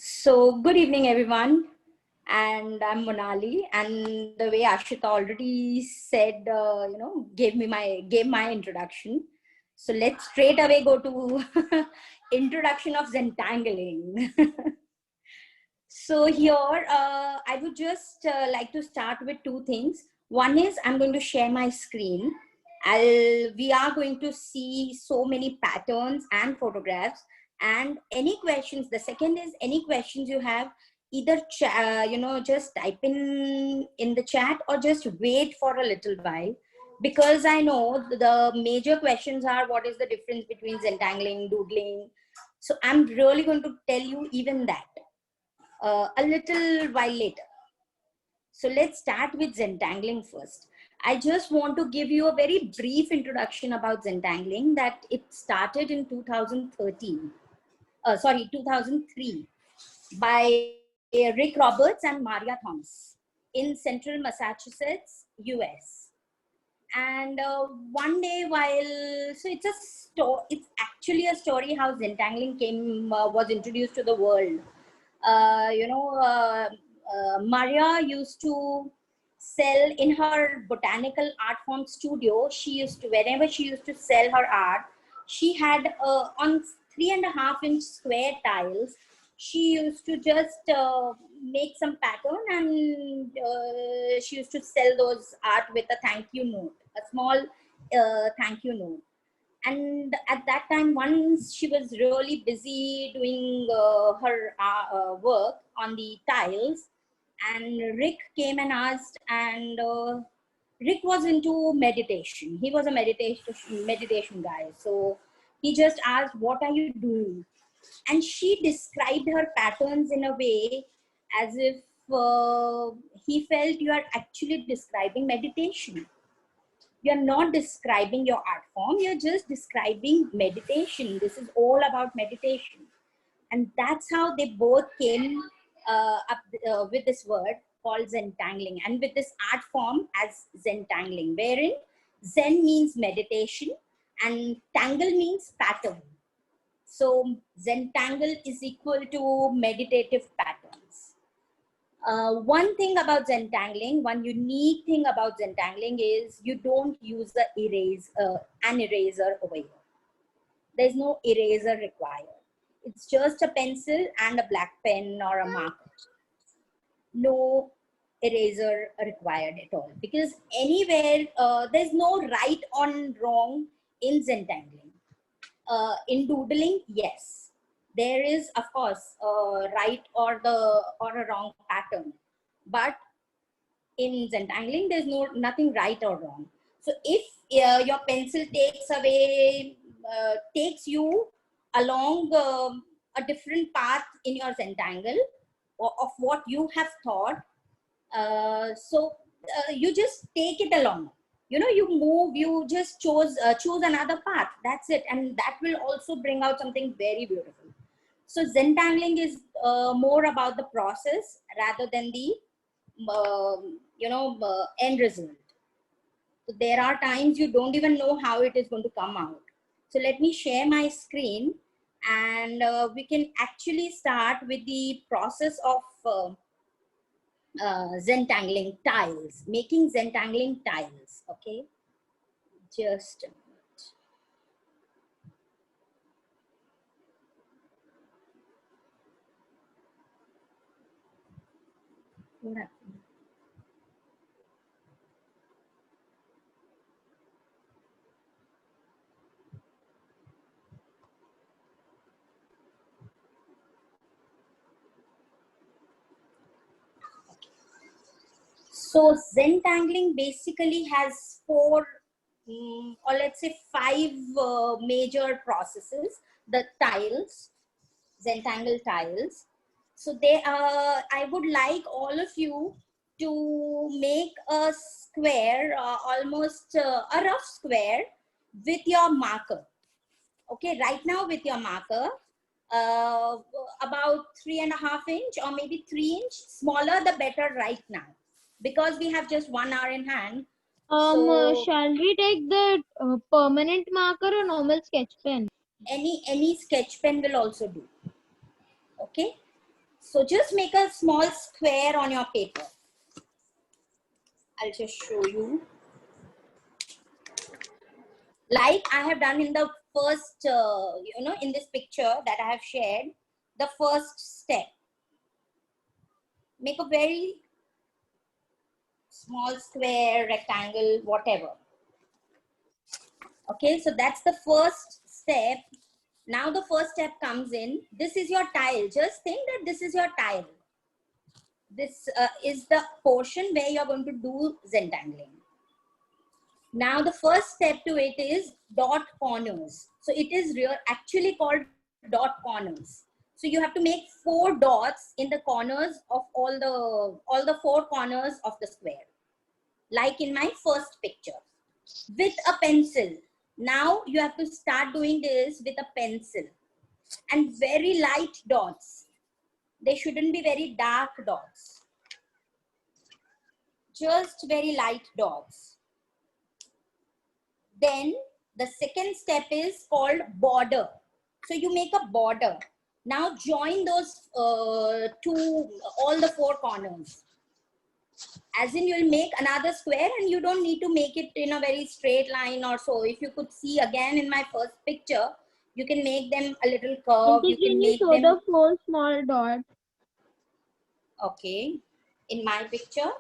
So, good evening, everyone. And I'm Monali. And the way Ashita already said, gave my introduction. So let's straight away go to introduction of Zentangling. So here, I would just like to start with two things. One is I'm going to share my screen. We are going to see so many patterns and photographs and any questions. The second is any questions you have, either just type in the chat or just wait for a little while, because I know the major questions are what is the difference between Zentangling, doodling. So I'm really going to tell you even that a little while later. So let's start with Zentangling first. I just want to give you a very brief introduction about Zentangling, that it started in 2003 by Rick Roberts and Maria Thomas in central Massachusetts, US. And one day it's actually a story how Zentangling was introduced to the world. Maria used to sell in her botanical art form studio. Whenever she used to sell her art, she had on 3.5-inch square tiles, she used to just make some pattern, and she used to sell those art with a thank you note, a small thank you note. And at that time, once she was really busy doing her work on the tiles, and Rick came and asked, and Rick was into meditation. He was a meditation guy. So he just asked, what are you doing? And she described her patterns in a way as if he felt, you are actually describing meditation. You're not describing your art form, you're just describing meditation. This is all about meditation. And that's how they both came up with this word called Zentangling, and with this art form as Zentangling, wherein Zen means meditation and tangle means pattern. So Zentangle is equal to meditative patterns. One thing about Zentangling, one unique thing about Zentangling is you don't use an eraser over here. There's no eraser required. It's just a pencil and a black pen or a marker. No eraser required at all, because anywhere there's no right or wrong in Zentangling. In doodling, yes, there is of course right or a wrong pattern, but in Zentangling there's nothing right or wrong. So if your pencil takes you along a different path in your Zentangle of what you have thought, you just take it along. You move, you just choose another path. That's it, and that will also bring out something very beautiful. So Zentangling is more about the process rather than the end result. So there are times you don't even know how it is going to come out. So let me share my screen, and we can actually start with the process of Zentangling tiles, making Zentangling tiles. Okay, just a minute. What happened? So Zentangling basically has four, or let's say five major processes. The tiles, Zentangle tiles. So I would like all of you to make a square, almost a rough square with your marker. Okay, right now with your marker, about 3.5-inch or maybe 3-inch, smaller the better right now, because we have just 1 hour in hand. Shall we take the permanent marker or normal sketch pen? Any sketch pen will also do. Okay. So just make a small square on your paper. I'll just show you. Like I have done in the first, in this picture that I have shared, the first step. Make a very small square, rectangle, whatever. Okay, so that's the first step. Now the first step comes in. This is your tile. Just think that this is your tile. This is the portion where you're going to do Zentangling. Now the first step to it is dot corners. So it is actually called dot corners. So you have to make 4 dots in the corners of all the 4 corners of the square. Like in my first picture. With a pencil. Now you have to start doing this with a pencil. And very light dots. They shouldn't be very dark dots. Just very light dots. Then the second step is called border. So you make a border. Now join those all the 4 corners. As in you'll make another square and you don't need to make it in a very straight line or so. If you could see again in my first picture, you can make them a little curved. You can make show them... the 4 small dots. Okay. In my picture.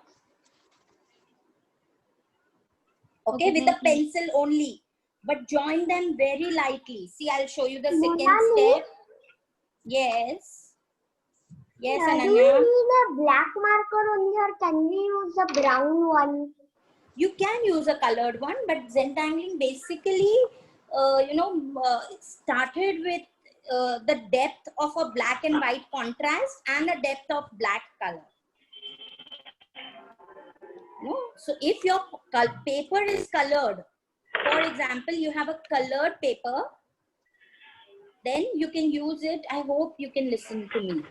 Okay, with a pencil only. But join them very lightly. See, I'll show you the second step. Yes. Yes, Ananya. Do you need a black marker only or can we use a brown one? You can use a colored one, but Zentangling basically, started with the depth of a black and white contrast and a depth of black color. No? So if your paper is colored, for example, you have a colored paper, then you can use it. I hope you can listen to me.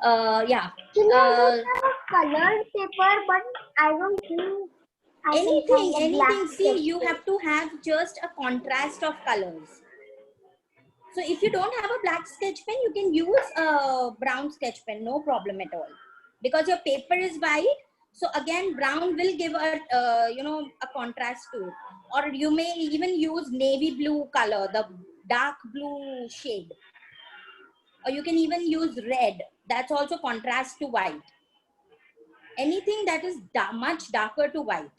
Yeah. Can I have a colored paper, but I don't think anything. See, you have to have just a contrast of colors. So if you don't have a black sketch pen, you can use a brown sketch pen, no problem at all. Because your paper is white, so again, brown will give a contrast to it. Or you may even use navy blue color, the dark blue shade. Or you can even use red. That's also contrast to white. Anything that is much darker to white.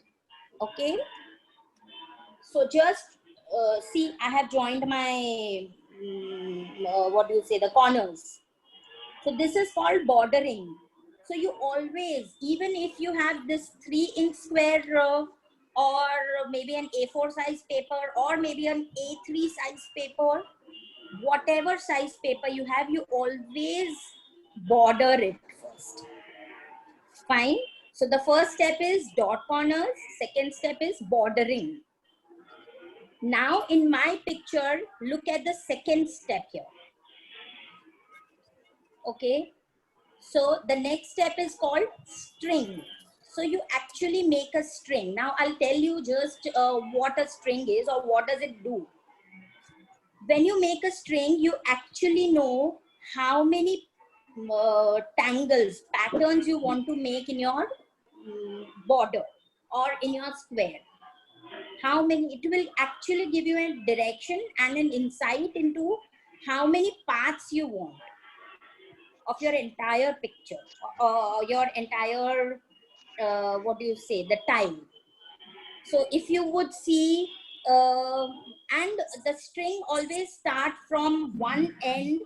Okay. So just see, I have joined my, the corners. So this is called bordering. So you always, even if you have this 3-inch square or maybe an A4 size paper or maybe an A3 size paper, whatever size paper you have, you always border it first. Fine. So the first step is dot corners. Second step is bordering. Now in my picture, look at the second step here. Okay. So the next step is called string. So you actually make a string. Now I'll tell you just what a string is or what does it do. When you make a string, you actually know how many tangles, patterns you want to make in your border or in your square. How many, it will actually give you a direction and an insight into how many parts you want of your entire picture or your entire, the tile. So if you would see, and the string always start from one end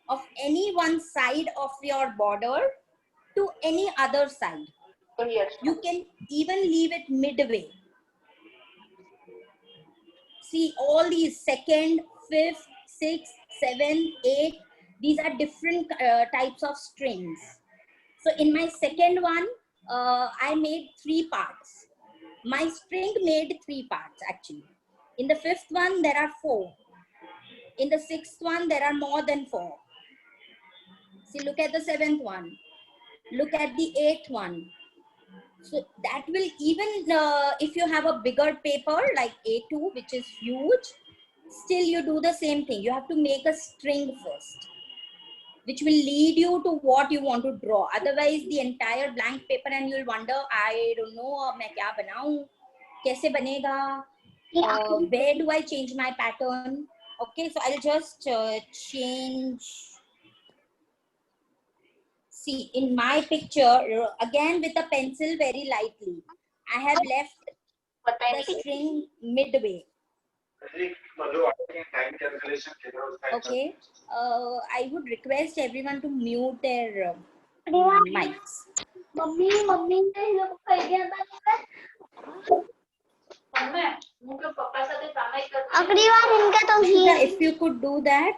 of any one side of your border to any other side. You can even leave it midway. See, all these 2nd, 5th, 6th, 7th, 8th, these are different types of strings. So in my second one, I made 3 parts. My string made 3 parts actually. In the 5th one, there are 4. In the 6th one, there are more than 4. See, look at the 7th one. Look at the 8th one. So that will even, if you have a bigger paper like A2, which is huge, still you do the same thing. You have to make a string first. which will lead you to what you want to draw. Otherwise, the entire blank paper and you'll wonder, I don't know, अब मैं क्या बनाऊं, कैसे बनेगा, where do I change my pattern? Okay, so I'll just change. See, in my picture, again with a pencil very lightly, I have left the string midway. Okay, I would request everyone to mute their mics. Mummy mummy ने ये लोग कह दिया था अगली बार इनका तो Shrita, if you could do that,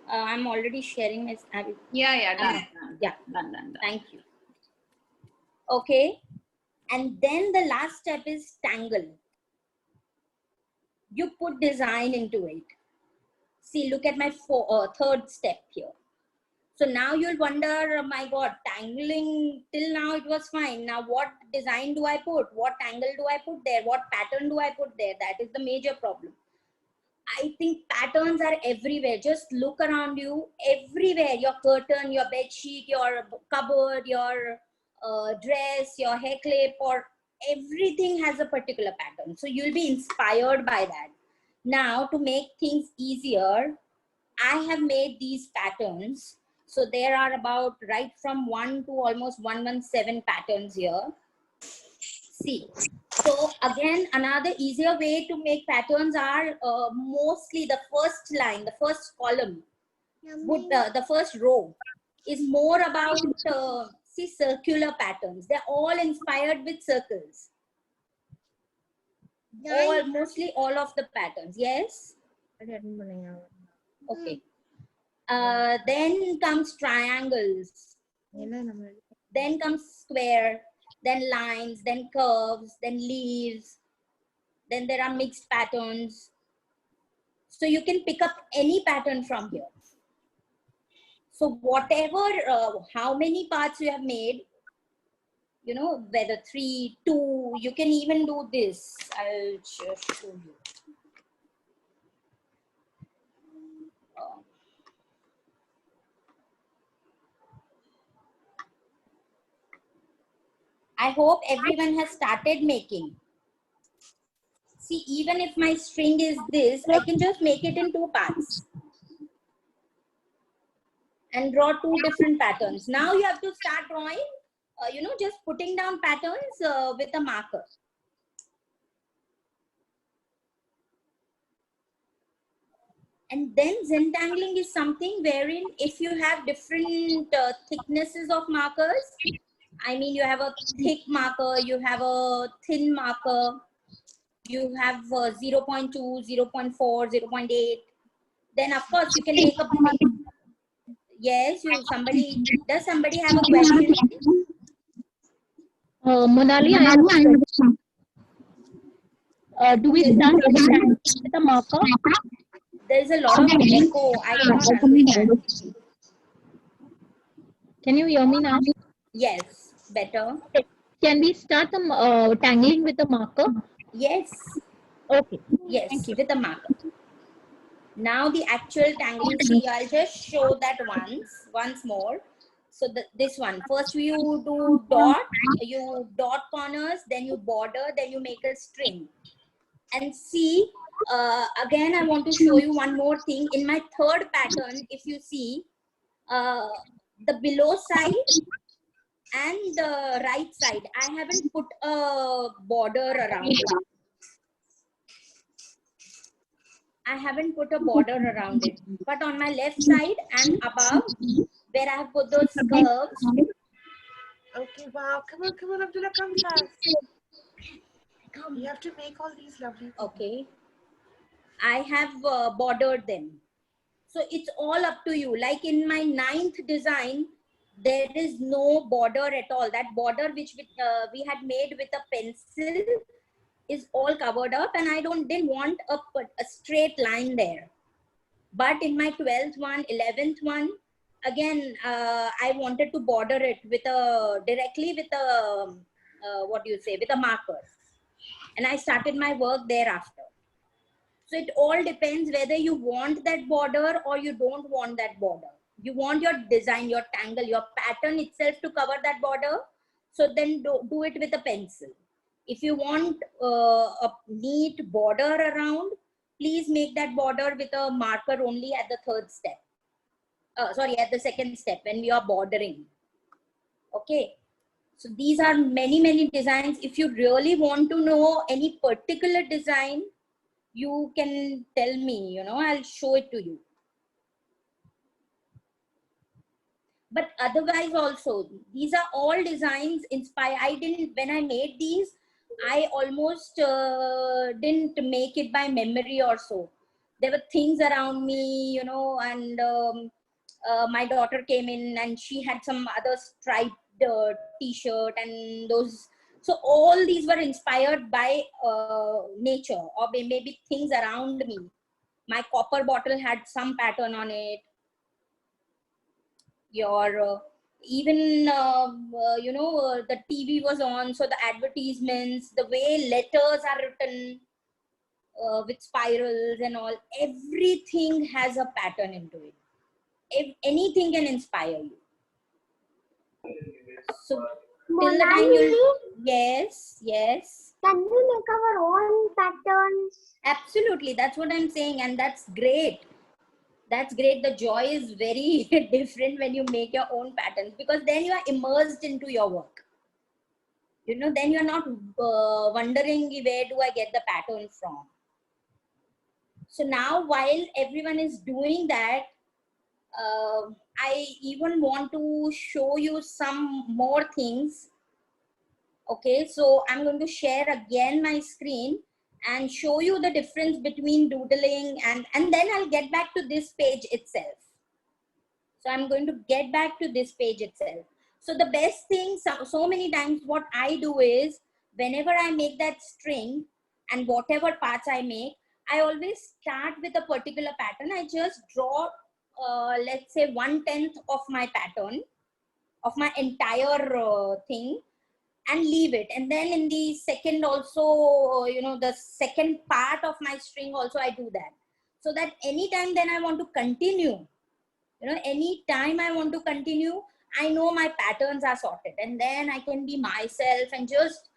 I'm already sharing my. Yeah, done. Yeah, Done. thank you. Okay, and then the last step is tangle. You put design into it. See, look at my third step here. So now you'll wonder, oh my God, tangling till now it was fine. Now what design do I put? What angle do I put there? What pattern do I put there? That is the major problem. I think patterns are everywhere. Just look around you, everywhere. Your curtain, your bed sheet, your cupboard, your dress, your hair clip, or everything has a particular pattern. So you'll be inspired by that. Now to make things easier, I have made these patterns. So there are about right from 1 to almost 117 patterns here. See, so again, another easier way to make patterns are mostly the first line, the first column, would the first row is more about see circular patterns. They're all inspired with circles. Mostly all of the patterns. Yes. Okay. Then comes triangles. Then comes square. Then lines. Then curves. Then leaves. Then there are mixed patterns. So you can pick up any pattern from here. So whatever, how many parts you have made, you know, whether 3, 2, you can even do this. I'll just show you. I hope everyone has started making. See, even if my string is this, I can just make it in 2 parts and draw 2 different patterns. Now you have to start drawing, you know, just putting down patterns with a marker. And then Zentangling is something wherein if you have different thicknesses of markers, I mean, you have a thick marker, you have a thin marker, you have 0.2, 0.4, 0.8. Then of course you can make a. Yes, does somebody have a question? Monali, I have a question. Do we start with a marker? There is a lot of echo. I cannot understand. Can you hear me now? Yes, better. Can we start the tangling with a marker? Yes. Okay. Yes, with a marker. Now the actual tangling, see, I'll just show that once more. So this one, first you do dot corners, then you border, then you make a string. And see, again, I want to show you one more thing. In my third pattern, if you see, the below side and the right side, I haven't put a border around it. I haven't put a border around it. But on my left side and above, where I have put those curves. Okay, wow. Come on, Abdullah, come fast. You have to make all these lovely things. Okay. I have bordered them. So it's all up to you. Like in my 9th design, there is no border at all. That border which we had made with a pencil is all covered up, and I didn't want a straight line there. But in my 12th one, 11th one, again, I wanted to border it with directly with a, with a marker. And I started my work thereafter. So it all depends whether you want that border or you don't want that border. You want your design, your tangle, your pattern itself to cover that border. So then do it with a pencil. If you want a neat border around, please make that border with a marker only at the third step. Sorry, at the second step when we are bordering. Okay. So these are many designs. If you really want to know any particular design, you can tell me, you know, I'll show it to you. But otherwise also, these are all designs inspired. When I made these, I almost didn't make it by memory or so. There were things around me, you know, and my daughter came in and she had some other striped t-shirt and those. So all these were inspired by nature or maybe things around me. My copper bottle had some pattern on it. Your even you know, the TV was on, so the advertisements, the way letters are written with spirals and all, everything has a pattern into it. If anything can inspire you. So till the time you, yes, can we make our own patterns? absolutely, that's what I'm saying, and that's great. That's great. The joy is very different when you make your own patterns, because then you are immersed into your work. You know, then you're not wondering where do I get the pattern from. So now while everyone is doing that, I even want to show you some more things. Okay, so I'm going to share again my screen and show you the difference between doodling and then I'll get back to this page itself. So I'm going to get back to this page itself. So the best thing, so many times what I do is, whenever I make that string and whatever parts I make, I always start with a particular pattern. I just draw, let's say 1/10 of my pattern, of my entire thing, and leave it. And then in the second also, you know, the second part of my string also I do that. So that anytime then I want to continue, you know, anytime I want to continue, I know my patterns are sorted, and then I can be myself and just,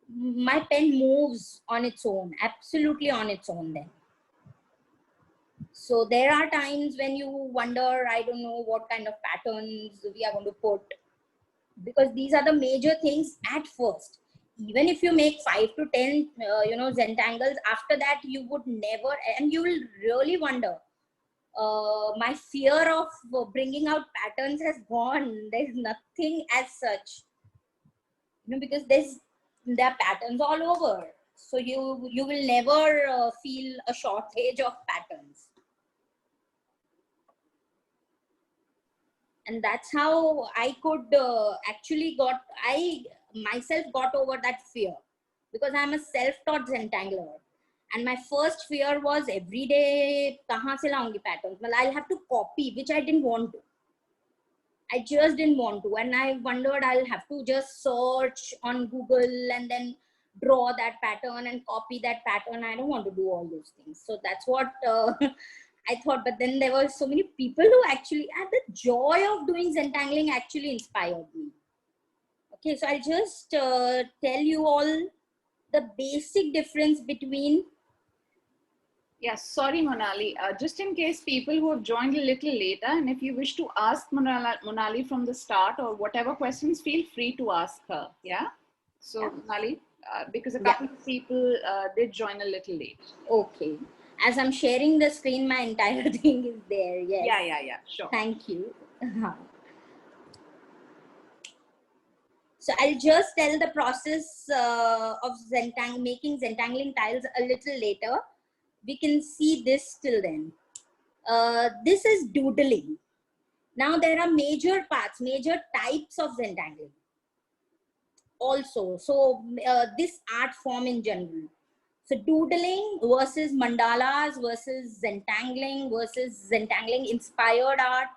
my pen moves on its own, absolutely on its own then. So there are times when you wonder, I don't know what kind of patterns we are going to put, because these are the major things at first. Even if you make 5 to 10, you know, Zentangles, after that you would never, and you will really wonder, my fear of bringing out patterns has gone. There's nothing as such, you know, because there are patterns all over. So you will never feel a shortage of patterns. And that's how I could actually I myself got over that fear, because I'm a self-taught Zentangler. And my first fear was, every day kahan se laungi patterns? Well, I'll have to copy, which I didn't want to. I just didn't want to. And I wondered, I'll have to just search on Google and then draw that pattern and copy that pattern. I don't want to do all those things. So that's what I thought. But then there were so many people who actually, and the joy of doing Zentangling actually inspired me. Okay, so I'll just tell you all the basic difference between. Yes, sorry, Monali. Just in case people who have joined a little later, and if you wish to ask Monali from the start or whatever questions, feel free to ask her. Yeah. So, yeah. Monali, because a couple of people did join a little late. Okay. As I'm sharing the screen, my entire thing is there. Yes. Yeah. Sure. Thank you. So I'll just tell the process of making Zentangling tiles a little later. We can see this till then. This is doodling. Now there are major parts, major types of Zentangling also. So this art form in general. So doodling versus mandalas versus Zentangling versus Zentangling inspired art.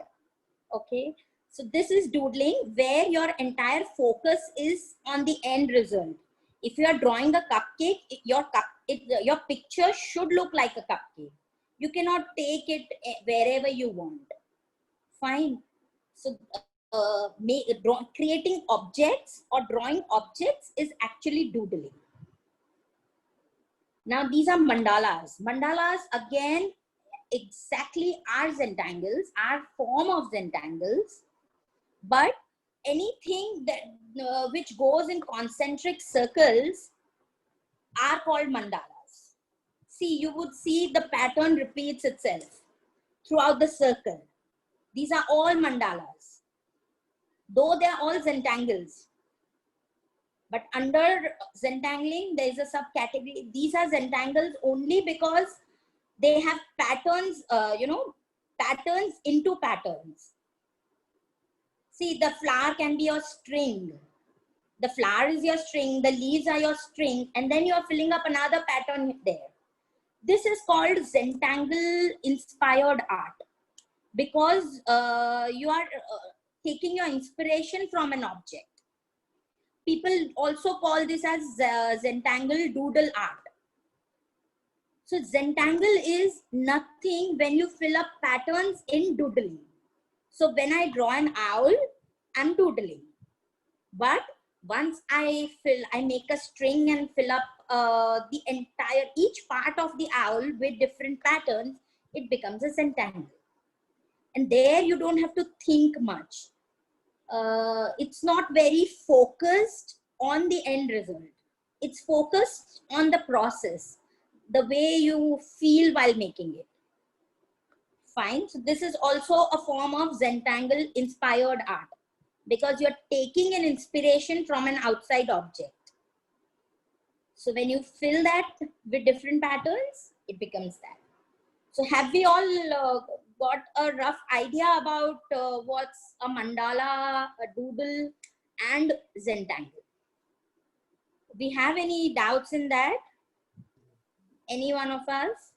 Okay. So this is doodling, where your entire focus is on the end result. If you are drawing a cupcake, your picture should look like a cupcake. You cannot take it wherever you want. Fine. So creating objects or drawing objects is actually doodling. Now these are mandalas. Mandalas again exactly are Zentangles, are form of Zentangles, but anything that which goes in concentric circles are called mandalas. See, you would see the pattern repeats itself throughout the circle. These are all mandalas, though they are all Zentangles. But under Zentangling, there is a subcategory. These are Zentangles only because they have patterns, patterns into patterns. See, the flower can be your string. The flower is your string, the leaves are your string, and then you are filling up another pattern there. This is called Zentangle inspired art because you are taking your inspiration from an object. People also call this as Zentangle doodle art. So Zentangle is nothing when you fill up patterns in doodling. So when I draw an owl, I'm doodling. But once I make a string and fill up each part of the owl with different patterns, it becomes a Zentangle. And there you don't have to think much. It's not very focused on the end result. It's focused on the process, the way you feel while making it. Fine. So this is also a form of Zentangle inspired art because you're taking an inspiration from an outside object. So when you fill that with different patterns, it becomes that. So have we all got a rough idea about what's a mandala, a doodle, and Zentangle? We have any doubts in that? Any one of us?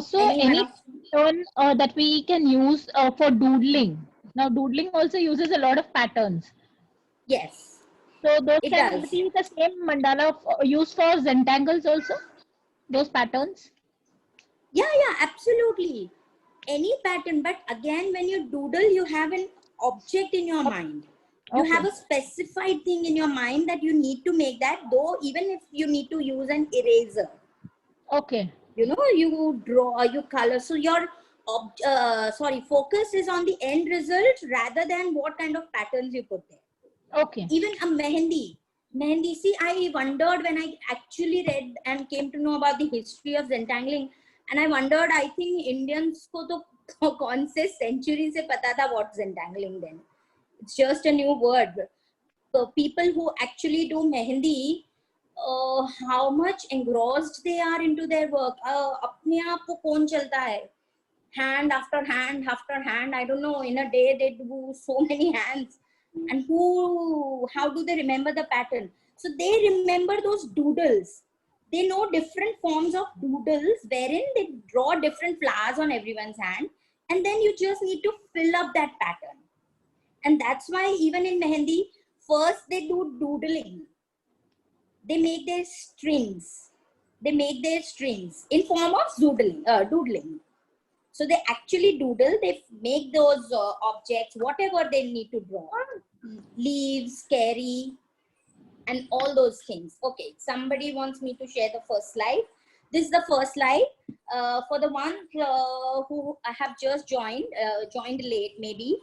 So Anyone any of- pattern that we can use for doodling. Now doodling also uses a lot of patterns. Yes, So those it can does. be the same mandala used for Zentangles also, those patterns. Yeah, absolutely. Any pattern, but again, when you doodle, you have an object in your mind. You have a specified thing in your mind that you need to make that, though even if you need to use an eraser. Okay. You draw, you color. So your focus is on the end result rather than what kind of patterns you put there. Okay. Even a mehendi. See, I wondered when I actually read and came to know about the history of Zentangling, and I wondered, I think Indians ko to kaun se century se pata tha what Zentangling then. It's just a new word. So people who actually do mehendi, how much engrossed they are into their work. Apne aap ko kaun chalta hai? Hand after hand after hand. I don't know, in a day they do so many hands. And how do they remember the pattern? So they remember those doodles. They know different forms of doodles wherein they draw different flowers on everyone's hand. And then you just need to fill up that pattern. And that's why even in mehendi, first they do doodling. They make their strings. They make their strings in form of doodling. So they actually doodle, they make those objects, whatever they need to draw. Leaves, carry, and all those things. Okay, somebody wants me to share the first slide. This is the first slide. For the ones who have just joined late maybe,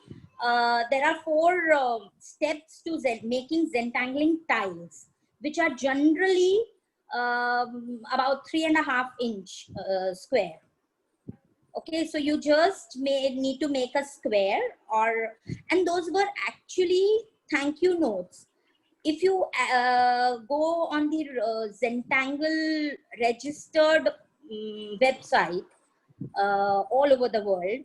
there are 4 steps to making Zentangling tiles, which are generally about 3.5 inch square. Okay, so you just need to make a square, and those were actually thank you notes. If you go on the Zentangle registered website all over the world,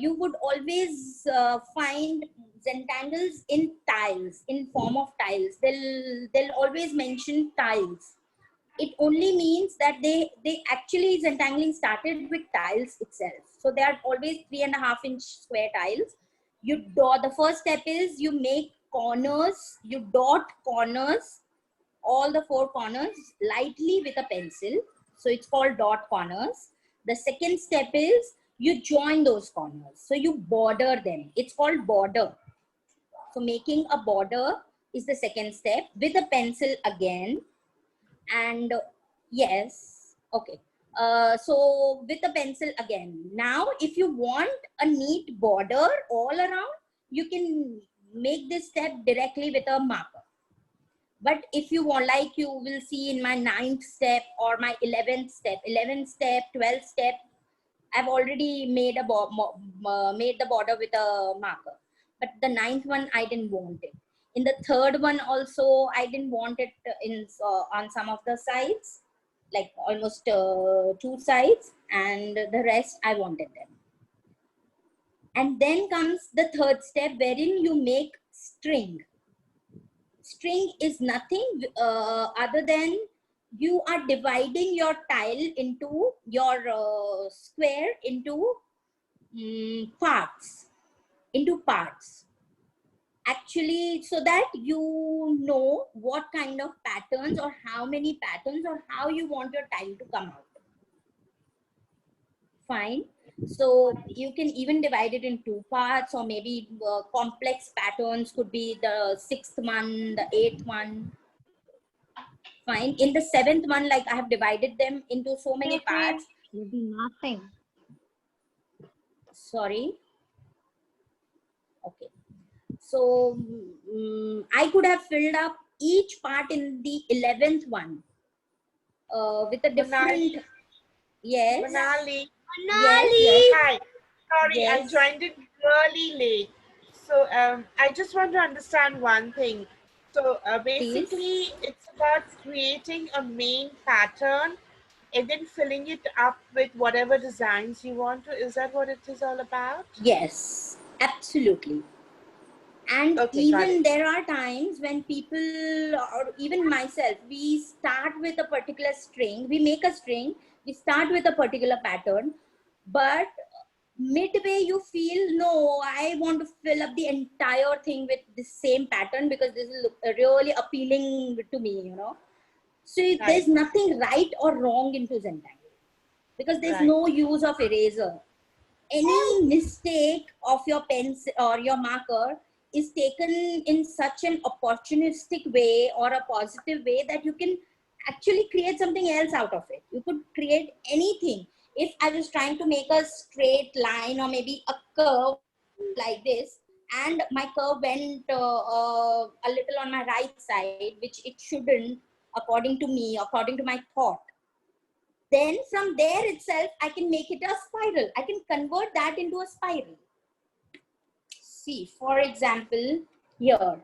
you would always find Zentangles in tiles, in form of tiles. They'll always mention tiles. It only means that they actually Zentangling started with tiles itself. So they are always 3.5 inch square tiles. The first step is you make corners, you dot corners, all the 4 corners lightly with a pencil. So it's called dot corners. The second step is you join those corners. So you border them. It's called border. So making a border is the second step with a pencil again. And yes, okay. So with the pencil again. Now, if you want a neat border all around, you can make this step directly with a marker. But if you want, like you will see in my 9th step or my 11th step, 12th step, I've already made made the border with a marker. But the 9th one, I didn't want it. In the 3rd one also, I didn't want it on some of the sides, like almost 2 sides, and the rest I wanted them. And then comes the 3rd step, wherein you make string. String is nothing other than you are dividing your tile into your square into parts, actually, so that you know what kind of patterns or how many patterns or how you want your tile to come out. Fine. So you can even divide it in 2 parts, or maybe complex patterns could be the 6th one, the 8th one. Fine. In the 7th one, like I have divided them into so many parts. Nothing. Sorry. Okay. So I could have filled up each part in the 11th one with a different. Yes. Manali. Yes. Hi. Sorry, Yes. I joined it really late. So I just want to understand one thing. So basically, it's about creating a main pattern and then filling it up with whatever designs you want to. Is that what it is all about? Yes, absolutely. And Okay, got even it. there are times when people, or even myself, we start with a particular string, we make a string, we start with a particular pattern, but midway you feel, no, I want to fill up the entire thing with the same pattern because this is really appealing to me, you know. So there's nothing right or wrong into Zentangle because there's no use of eraser. Any mistake of your pencil or your marker is taken in such an opportunistic way or a positive way that you can actually create something else out of it. You could create anything. If I was trying to make a straight line or maybe a curve like this, and my curve went a little on my right side, which it shouldn't, according to me, according to my thought, then from there itself, I can make it a spiral. I can convert that into a spiral. See, for example, here,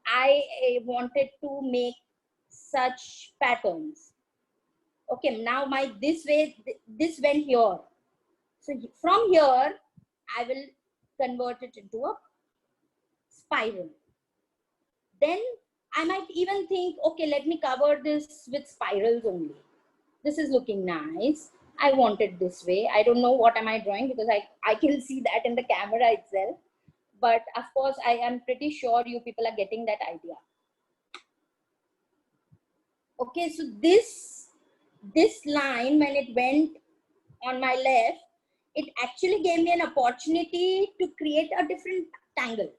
I wanted to make such patterns. Okay, now my this went here. So from here, I will convert it into a spiral. Then I might even think, okay, let me cover this with spirals only. This is looking nice. I want it this way. I don't know what am I drawing because I can see that in the camera itself. But of course, I am pretty sure you people are getting that idea. Okay, so this line, when it went on my left, it actually gave me an opportunity to create a different tangle.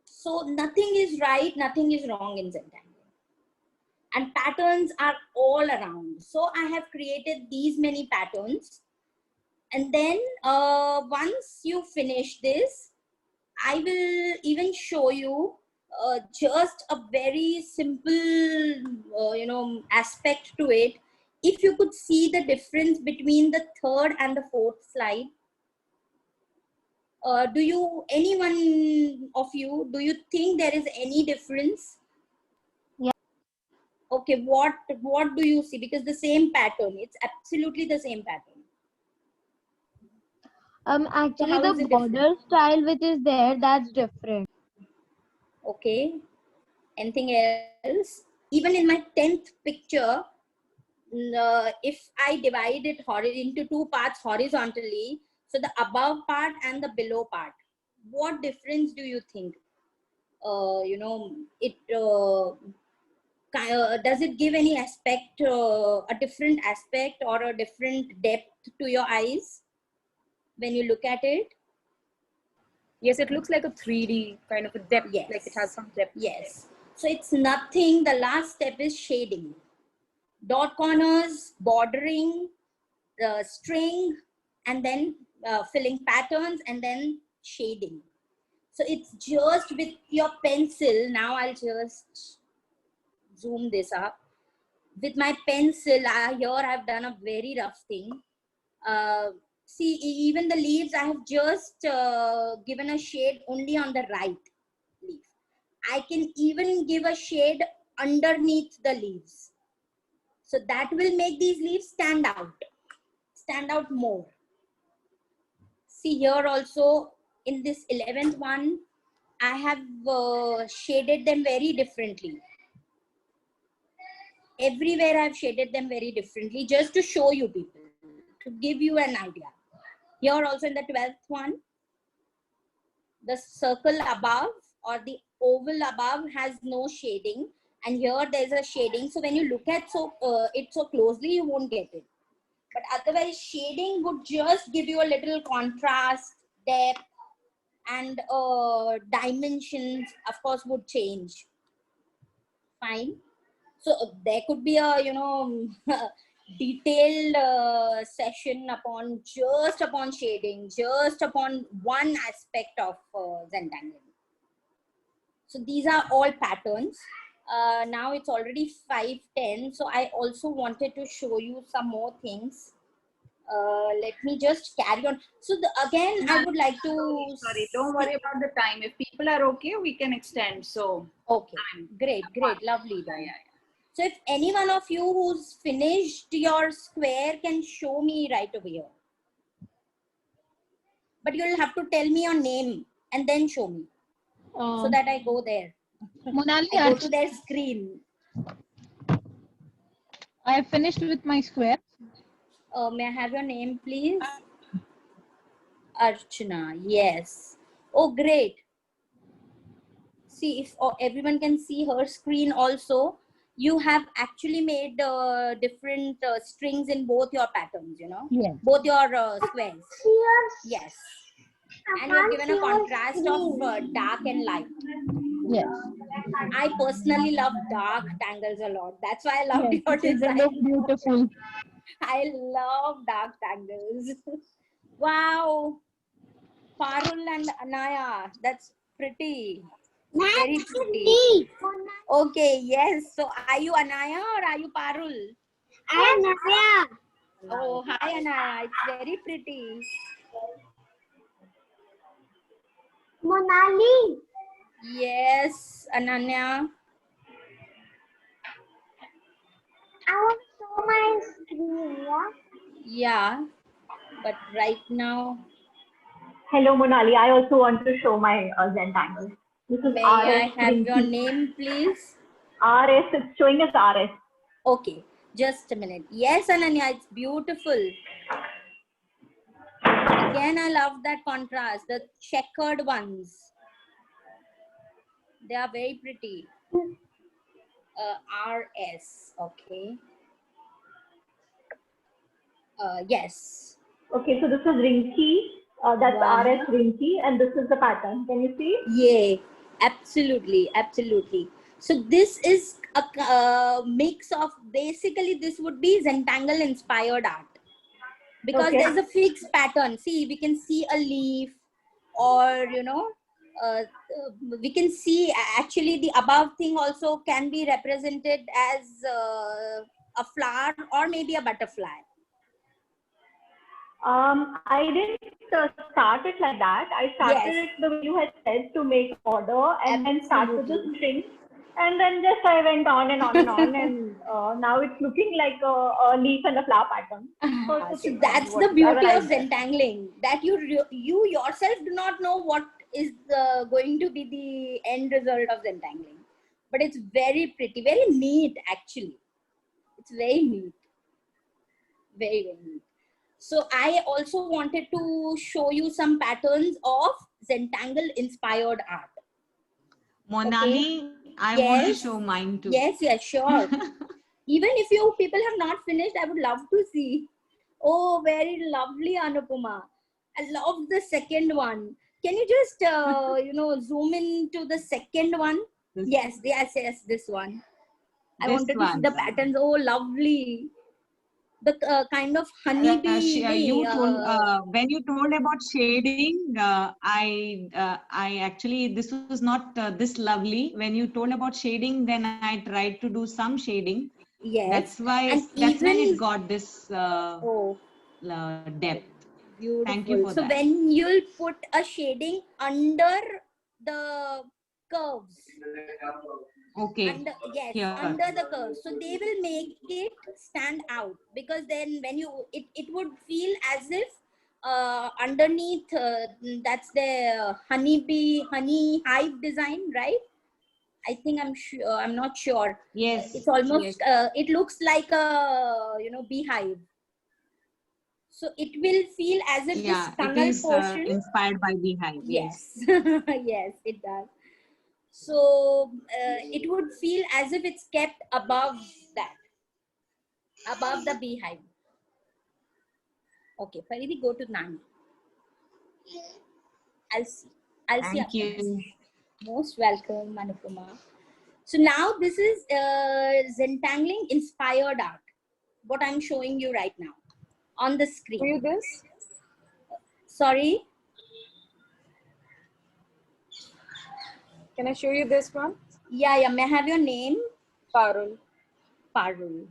So nothing is right, nothing is wrong in Zentangle. And patterns are all around. So I have created these many patterns. And then once you finish this, I will even show you just a very simple, aspect to it. If you could see the difference between the 3rd and the 4th slide. Anyone of you, do you think there is any difference? Yeah. Okay, what do you see? Because the same pattern, it's absolutely the same pattern. Actually, how is the it border different? style which is there, that's different. Okay. Anything else? Even in my 10th picture, if I divide it into 2 parts horizontally, so the above part and the below part, what difference do you think? Does it give any aspect, a different aspect or a different depth to your eyes when you look at it? Yes, it looks like a 3D kind of a depth. Yes. Like it has some depth. Yes. So it's nothing. The last step is shading. Dot corners, bordering, string, and then filling patterns, and then shading. So it's just with your pencil. Now I'll just zoom this up. With my pencil, here I've done a very rough thing. See, even the leaves, I have just given a shade only on the right leaf. I can even give a shade underneath the leaves. So that will make these leaves stand out more. See here also, in this 11th one, I have shaded them very differently. Everywhere I've shaded them very differently, just to show you people, to give you an idea. Here also in the 12th one, the circle above or the oval above has no shading, and here there's a shading. So when you look at it so closely, you won't get it. But otherwise, shading would just give you a little contrast, depth, and dimensions, of course, would change. Fine. So there could be a, detailed session upon shading, just upon one aspect of Zentangle. So these are all patterns. Now it's already 5:10. So I also wanted to show you some more things. Let me just carry on. So again, I would like to... Sorry, don't worry about the time. If people are okay, we can extend. So okay, great, lovely then. Yeah. So if any one of you who's finished your square can show me right over here. But you'll have to tell me your name and then show me. So that I go there. Monali, I go to their screen. I have finished with my square. May I have your name, please? Archana, yes. Oh, great. See, if everyone can see her screen also, you have actually made different strings in both your patterns, Yes. Both your squares. Yes. And you've given a contrast of dark and light. Yes. I personally love dark tangles a lot. That's why I love your They design. look beautiful. I love dark tangles. Wow. Parul and Anaya, that's pretty. Very pretty. Okay, yes. So are you Anaya or are you Parul? I am Navya. Oh, hi Anaya. It's very pretty. Monali. Yes, Ananya. I want to show my screen, yeah? Yeah, but right now, Hello, Monali. I also want to show my Zentangle. This is may RS. I have your name, please? RS, it's showing as RS. Okay, just a minute. Yes, Ananya, it's beautiful. Again, I love that contrast, the checkered ones. They are very pretty. RS, okay. Yes. Okay, so this is Rinky. That's Wow. RS Rinky, and this is the pattern. Can you see? Yeah, absolutely, absolutely. So this is a mix of, basically this would be Zentangle inspired art. Because Okay. there's a fixed pattern. See, we can see a leaf, or we can see actually the above thing also can be represented as a flower or maybe a butterfly. I didn't start it like that. I started Yes. it the way you had said, to make order and then start with the Absolutely. string. And then just I went on and on and on, and now it's looking like a leaf and a flower pattern. So it's So okay. that's the Whatever beauty I of did. Zentangling, that you yourself do not know what is going to be the end result of Zentangling. But it's very pretty, very neat actually. It's very neat. Very, very neat. So I also wanted to show you some patterns of Zentangle inspired art. Monali, I want to Yes. show mine too. Yes, yes, sure. Even if you people have not finished, I would love to see. Oh, very lovely, Anupama. I love the second one. Can you just, zoom into the second one? This, Yes, this one. I this wanted to see one. the patterns. Oh, lovely. The kind of honeybee. You told when you told about shading, I actually this was not this lovely. When you told about shading, then I tried to do some shading. Yes. That's why. And That's when even- it got this depth. Beautiful. Thank you for so that. when you'll put a shading under the curves. Okay. Under, yes, Here. under the curve, so they will make it stand out, because then when you it would feel as if underneath that's the honey hive design, right? I think I'm not sure. Yes. It's almost yes. it looks like a beehive, so it will feel as if Yeah, this it tunnel is portion. inspired by beehive. Yes. Yes, it does. So it would feel as if it's kept above the beehive. Okay, Faridi, go to Nani. I'll see. Thank you. Most welcome, Anupama. So now this is Zentangling inspired art. What I'm showing you right now on the screen. Show you this? Sorry. Can I show you this one? Yeah. May I have your name? Parul. Parul.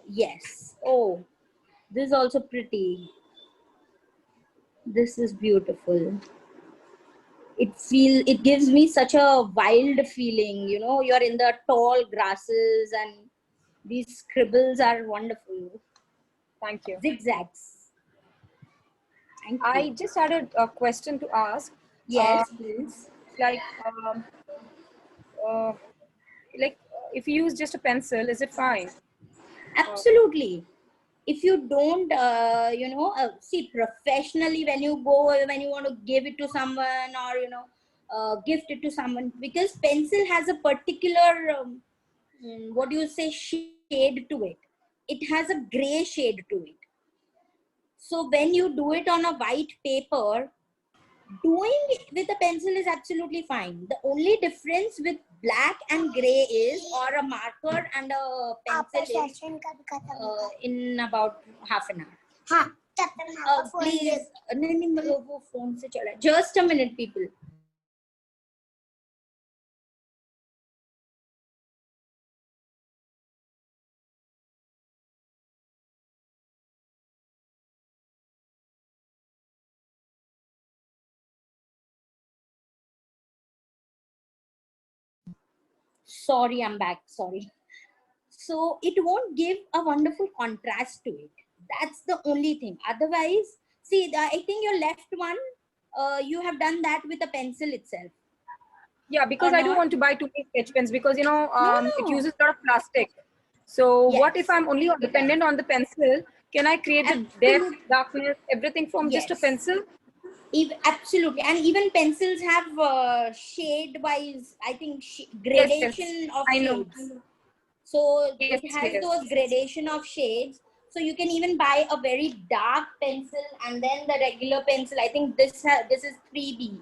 Yes. Oh, this is also pretty. This is beautiful. It gives me such a wild feeling. You're in the tall grasses and these scribbles are wonderful. Thank you. Zigzags. Thank you. I just had a question to ask. Yes, please. Like if you use just a pencil, is it fine? Absolutely. If you don't, see, professionally, when you want to give it to someone or, gift it to someone, because pencil has a particular, shade to it. It has a gray shade to it. So when you do it on a white paper, doing it with a pencil is absolutely fine. The only difference with black and gray is, or a marker and a pencil is, in about half an hour. Please, phone se chala. Just a minute, people. Sorry, I'm back. Sorry. So it won't give a wonderful contrast to it. That's the only thing. Otherwise, see, I think your left one, you have done that with a pencil itself. Yeah, because Or I don't not? want to buy too many sketch pens because it No. uses a lot of plastic. So what if Yes, I'm only dependent on the pencil? Can I create the depth, darkness, everything from just a Yes. pencil? Absolutely. And even pencils have shade wise, I think, gradation of I know. shades. So Yes, it has yes. those gradation of shades. So you can even buy a very dark pencil and then the regular pencil. I think this is 3B.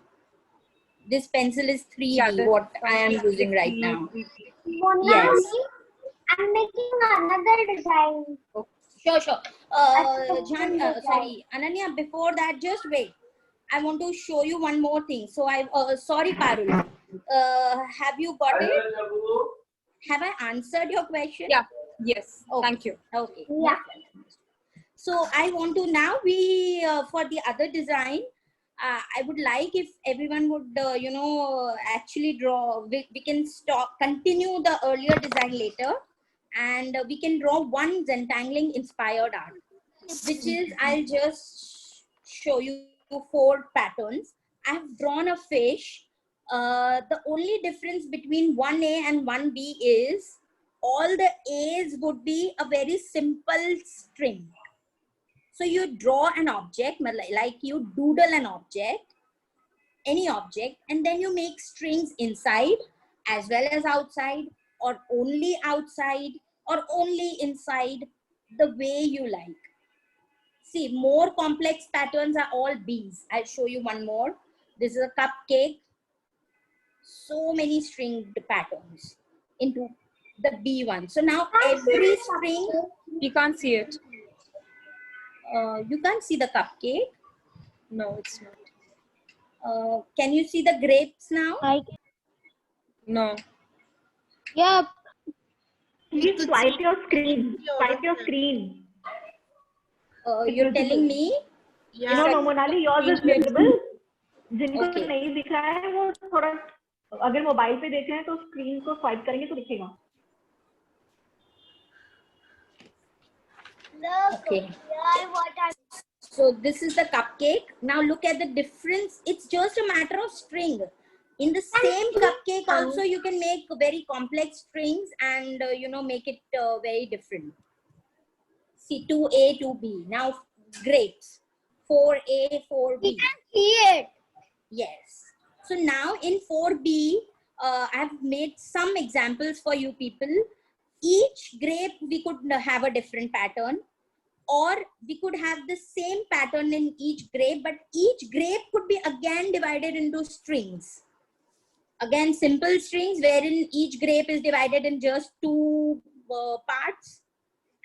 This pencil is 3B, Yeah, what I am using right now. Monali, Yes. I'm making another design. Sure. Design. Sorry, Ananya, before that, just wait. I want to show you one more thing. So sorry, Parul. Have you got it? Have I answered your question? Yeah. Yes. Okay. Thank you. Okay. Yeah. So I want to now for the other design, I would like if everyone would, actually draw. We can continue the earlier design later, and we can draw one Zentangling inspired art, which is, I'll just show you 4 patterns. I've drawn a fish. The only difference between 1A and 1B is all the A's would be a very simple string. So you draw an object, like you doodle an object, any object, and then you make strings inside, as well as outside, or only outside, or only inside, the way you like. See, more complex patterns are all bees. I'll show you one more. This is a cupcake. So many stringed patterns into the bee one. So now every string, You can't see it. you can't see the cupcake. No, it's not. Can you see the grapes now? No. Yeah. Please swipe your screen. Swipe your screen. You're telling me? Yeah. No, Monali, yours is visible. जिनको Okay. नहीं दिख रहा है वो थोड़ा अगर mobile पे देख रहे हैं तो स्क्रीन को स्वाइप करेंगे तो दिखेगा. Okay. So this is the cupcake. Now look at the difference. It's just a matter of string. In the same cupcake also you can make very complex strings and make it very different. See, 2A, 2B. Now grapes. 4A, 4B. We can see it. Yes. So now in 4B, I have made some examples for you people. Each grape we could have a different pattern, or we could have the same pattern in each grape, but each grape could be again divided into strings. Again, simple strings wherein each grape is divided in just 2 parts,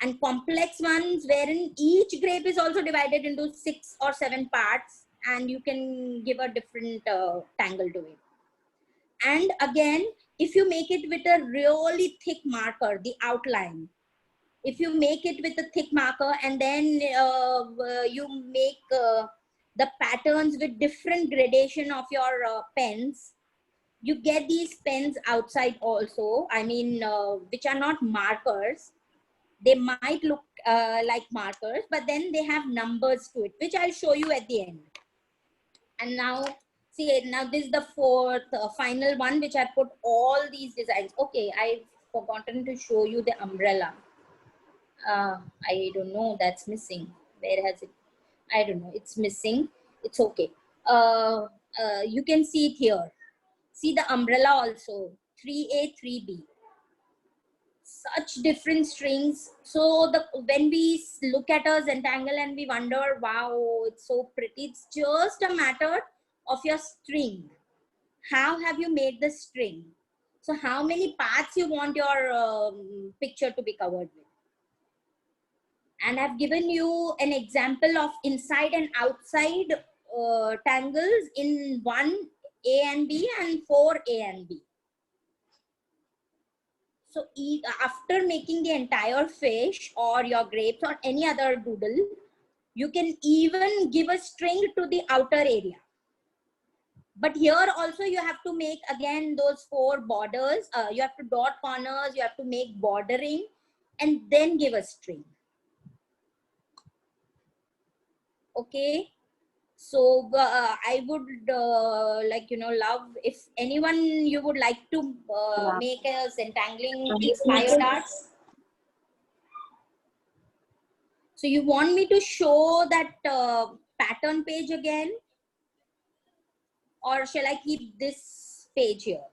and complex ones wherein each grape is also divided into 6 or 7 parts, and you can give a different tangle to it. And again, if you make it with a really thick marker, the outline, if you make it with a thick marker and then you make the patterns with different gradation of your pens, you get these pens outside also. I mean, which are not markers. They might look like markers, but then they have numbers to it, which I'll show you at the end. And now, see, now this is the fourth, final one, which I put all these designs. Okay, I've forgotten to show you the umbrella. I don't know, that's missing. Where has it? I don't know, it's missing. It's okay. You can see it here. See the umbrella also, 3A, 3B. Such different strings. So when we look at a Zentangle and we wonder, wow, it's so pretty. It's just a matter of your string. How have you made the string? So how many parts you want your picture to be covered with? And I've given you an example of inside and outside tangles in 1A and B and 4A and B. So after making the entire fish or your grapes or any other doodle, you can even give a string to the outer area. But here also you have to make again those 4 borders. You have to dot corners, you have to make bordering and then give a string. Okay. So I would love if anyone you would like to make a Zentangling inspired art. So you want me to show that pattern page again, or shall I keep this page here?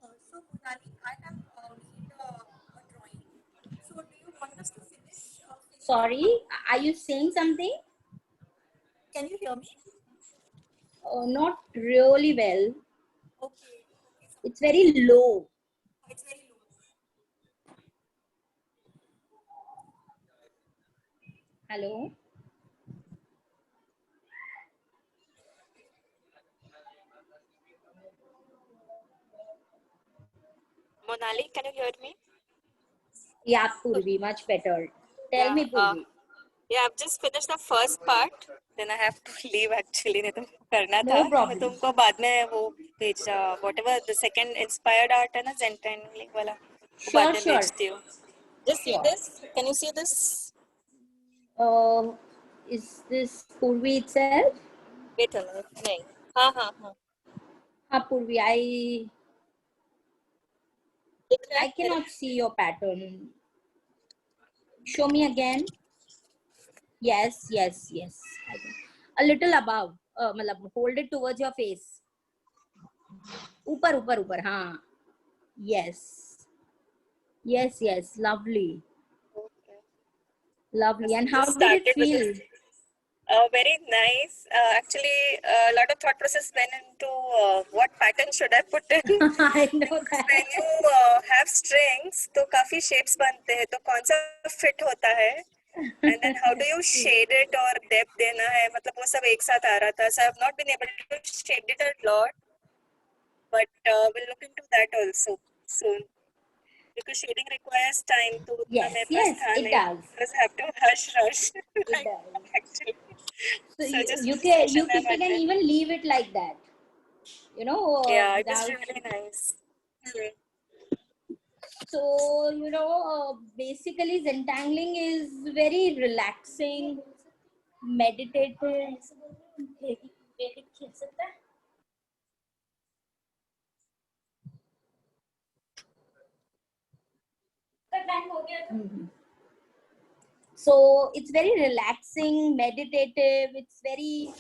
So Monali, I have made a drawing. So do you want us to finish? Sorry, are you saying something? Can you hear me? Not really well. Okay. It's very low. It's very low. Hello? Monali, can you hear me? Yeah, Purvi, much better. Tell me, Purvi. Yeah, I've just finished the first part. Then I have to leave actually. नहीं तो करना था. No problem. मैं तुमको बाद में वो भेज whatever the second inspired art है ना Zentangling वाला. Sure, sure. Just see this. Can you see this? Is this Purvi itself? Wait a minute. नहीं. हाँ, Purvi, I cannot see your pattern. Show me again. Yes. A little above. Hold it towards your face. ऊपर ऊपर ऊपर, हाँ. Yes. Yes, yes. Lovely. Okay. Lovely. And how Just did it started with feel? this. Very nice. Actually, a lot of thought process went into what pattern should I put in. I know Because that. when you have strings, तो काफी shapes बनते हैं. तो कौन सा fit होता है? And then how do you shade it or depth देना है? मतलब वो सब एक साथ आ रहा था. So I have not been able to shade it a lot, but we'll look into that also soon. Because shading requires time. तो उतना Yes, मेरे पास yes, था it नहीं. does. Because I have to rush. It Like, does. actually. So So just you session people and can then- even leave it like that. You know, Yeah, it was without. really nice. So, basically Zentangling is very relaxing, meditative. Mhm. So it's very relaxing, meditative. It's very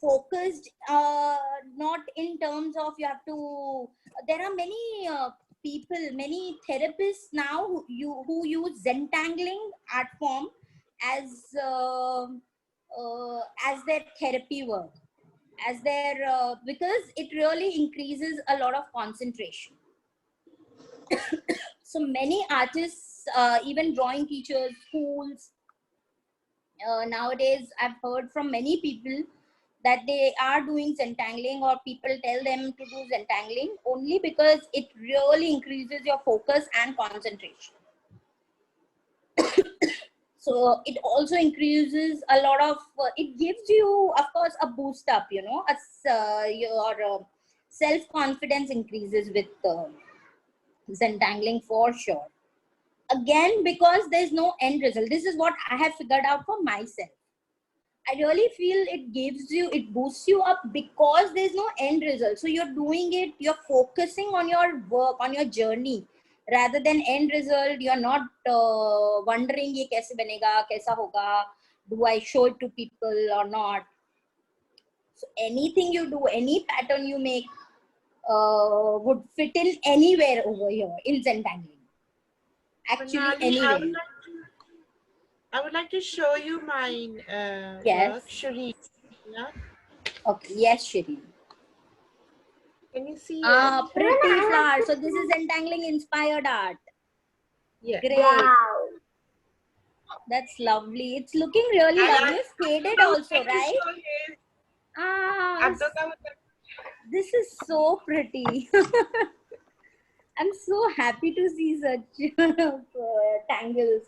focused, not in terms of you have to. There are many people, many therapists now who use Zentangling art form as their therapy work, as their because it really increases a lot of concentration. So many artists, even drawing teachers, schools, nowadays I've heard from many people that they are doing Zentangling, or people tell them to do Zentangling only because it really increases your focus and concentration. So it also increases a lot of, it gives you, of course, a boost up, your self-confidence increases with Zentangling for sure. Again, because there's no end result. This is what I have figured out for myself. I really feel it boosts you up because there's no end result. So you're doing it, you're focusing on your work, on your journey, rather than end result. You're not wondering ye kaise banega, kaisa hoga, do I show it to people or not. So anything you do, any pattern you make would fit in anywhere over here in Zentangling. Actually, Manali, anywhere. I would like to show you my Yes. work, Shri. Yeah. Okay, yes, Shireen. Can you see Ah, it? pretty flower. So this is Zentangling inspired art. Yeah. Great. Wow. That's lovely. It's looking really And lovely. It's faded also, like to right? show his- Ah, Abdullah would like- this is so pretty. I'm so happy to see such tangles.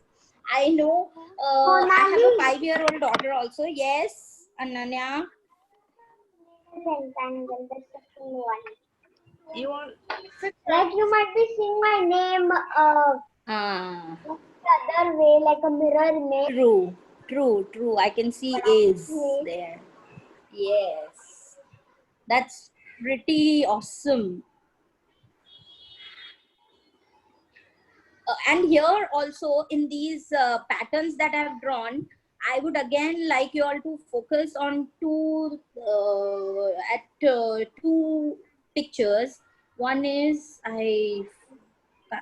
I know I have a 5-year-old daughter also. Yes, Ananya. Rectangle, the second one. You want Like you might be seeing my name Ah, the other way, like a mirror image. true. I can see is there. Yes. That's pretty awesome. And here also in these patterns that I've drawn, I would again like you all to focus on two pictures. One is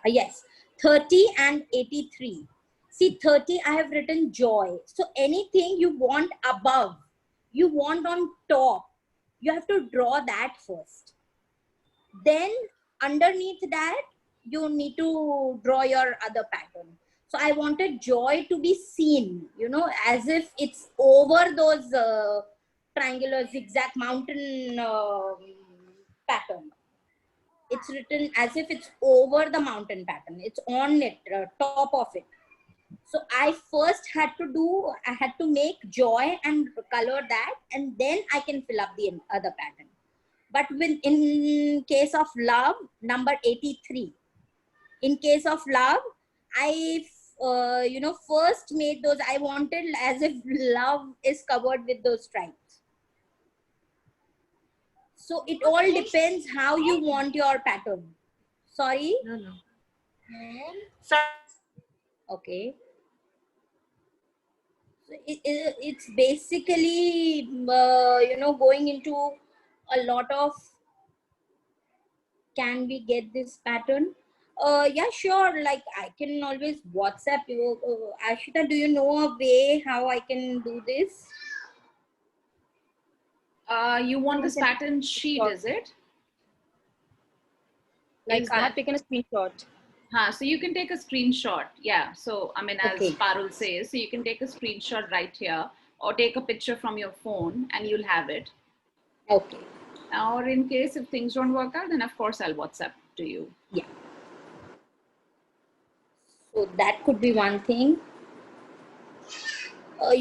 yes, 30 and 83. See, 30 I have written joy. So anything you want above, you want on top, you have to draw that first. Then underneath that, you need to draw your other pattern. So I wanted joy to be seen, as if it's over those triangular zigzag mountain pattern. It's written as if it's over the mountain pattern. It's on it, top of it. So I had to make joy and color that, and then I can fill up the other pattern. But in case of love, number 83, in case of love, I first made those. I wanted as if love is covered with those stripes. So it all depends how you want your pattern. Sorry? No. Sorry. Okay. So it's basically, going into a lot of can we get this pattern? Yeah, sure. Like I can always WhatsApp you. Ashita, do you know a way how I can do this? You want this pattern sheet, is it? Like Is I have that- taken a screenshot. So you can take a screenshot. Yeah. So, I mean, as Okay. Parul says, so you can take a screenshot right here or take a picture from your phone and you'll have it. Okay. Or in case if things don't work out, then of course I'll WhatsApp to you. Yeah. So that could be one thing.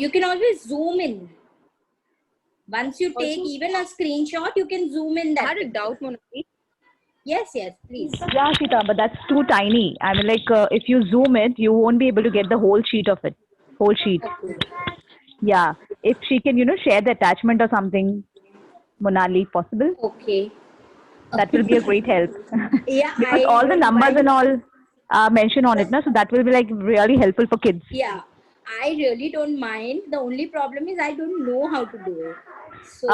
You can always zoom in. Once you take Also- even a screenshot, you can zoom in I that. had a picture. doubt, Monali. Yes, yes, please. Yeah, Sita, but that's too tiny. I mean, like, if you zoom it, you won't be able to get the whole sheet of it. Whole sheet. Yeah. If she can, share the attachment or something, Monali, possible? Okay. That will be a great help. Yeah, Because I all the don't numbers mind. and all are mentioned on it, na? So that will be like really helpful for kids. Yeah, I really don't mind. The only problem is I don't know how to do it. So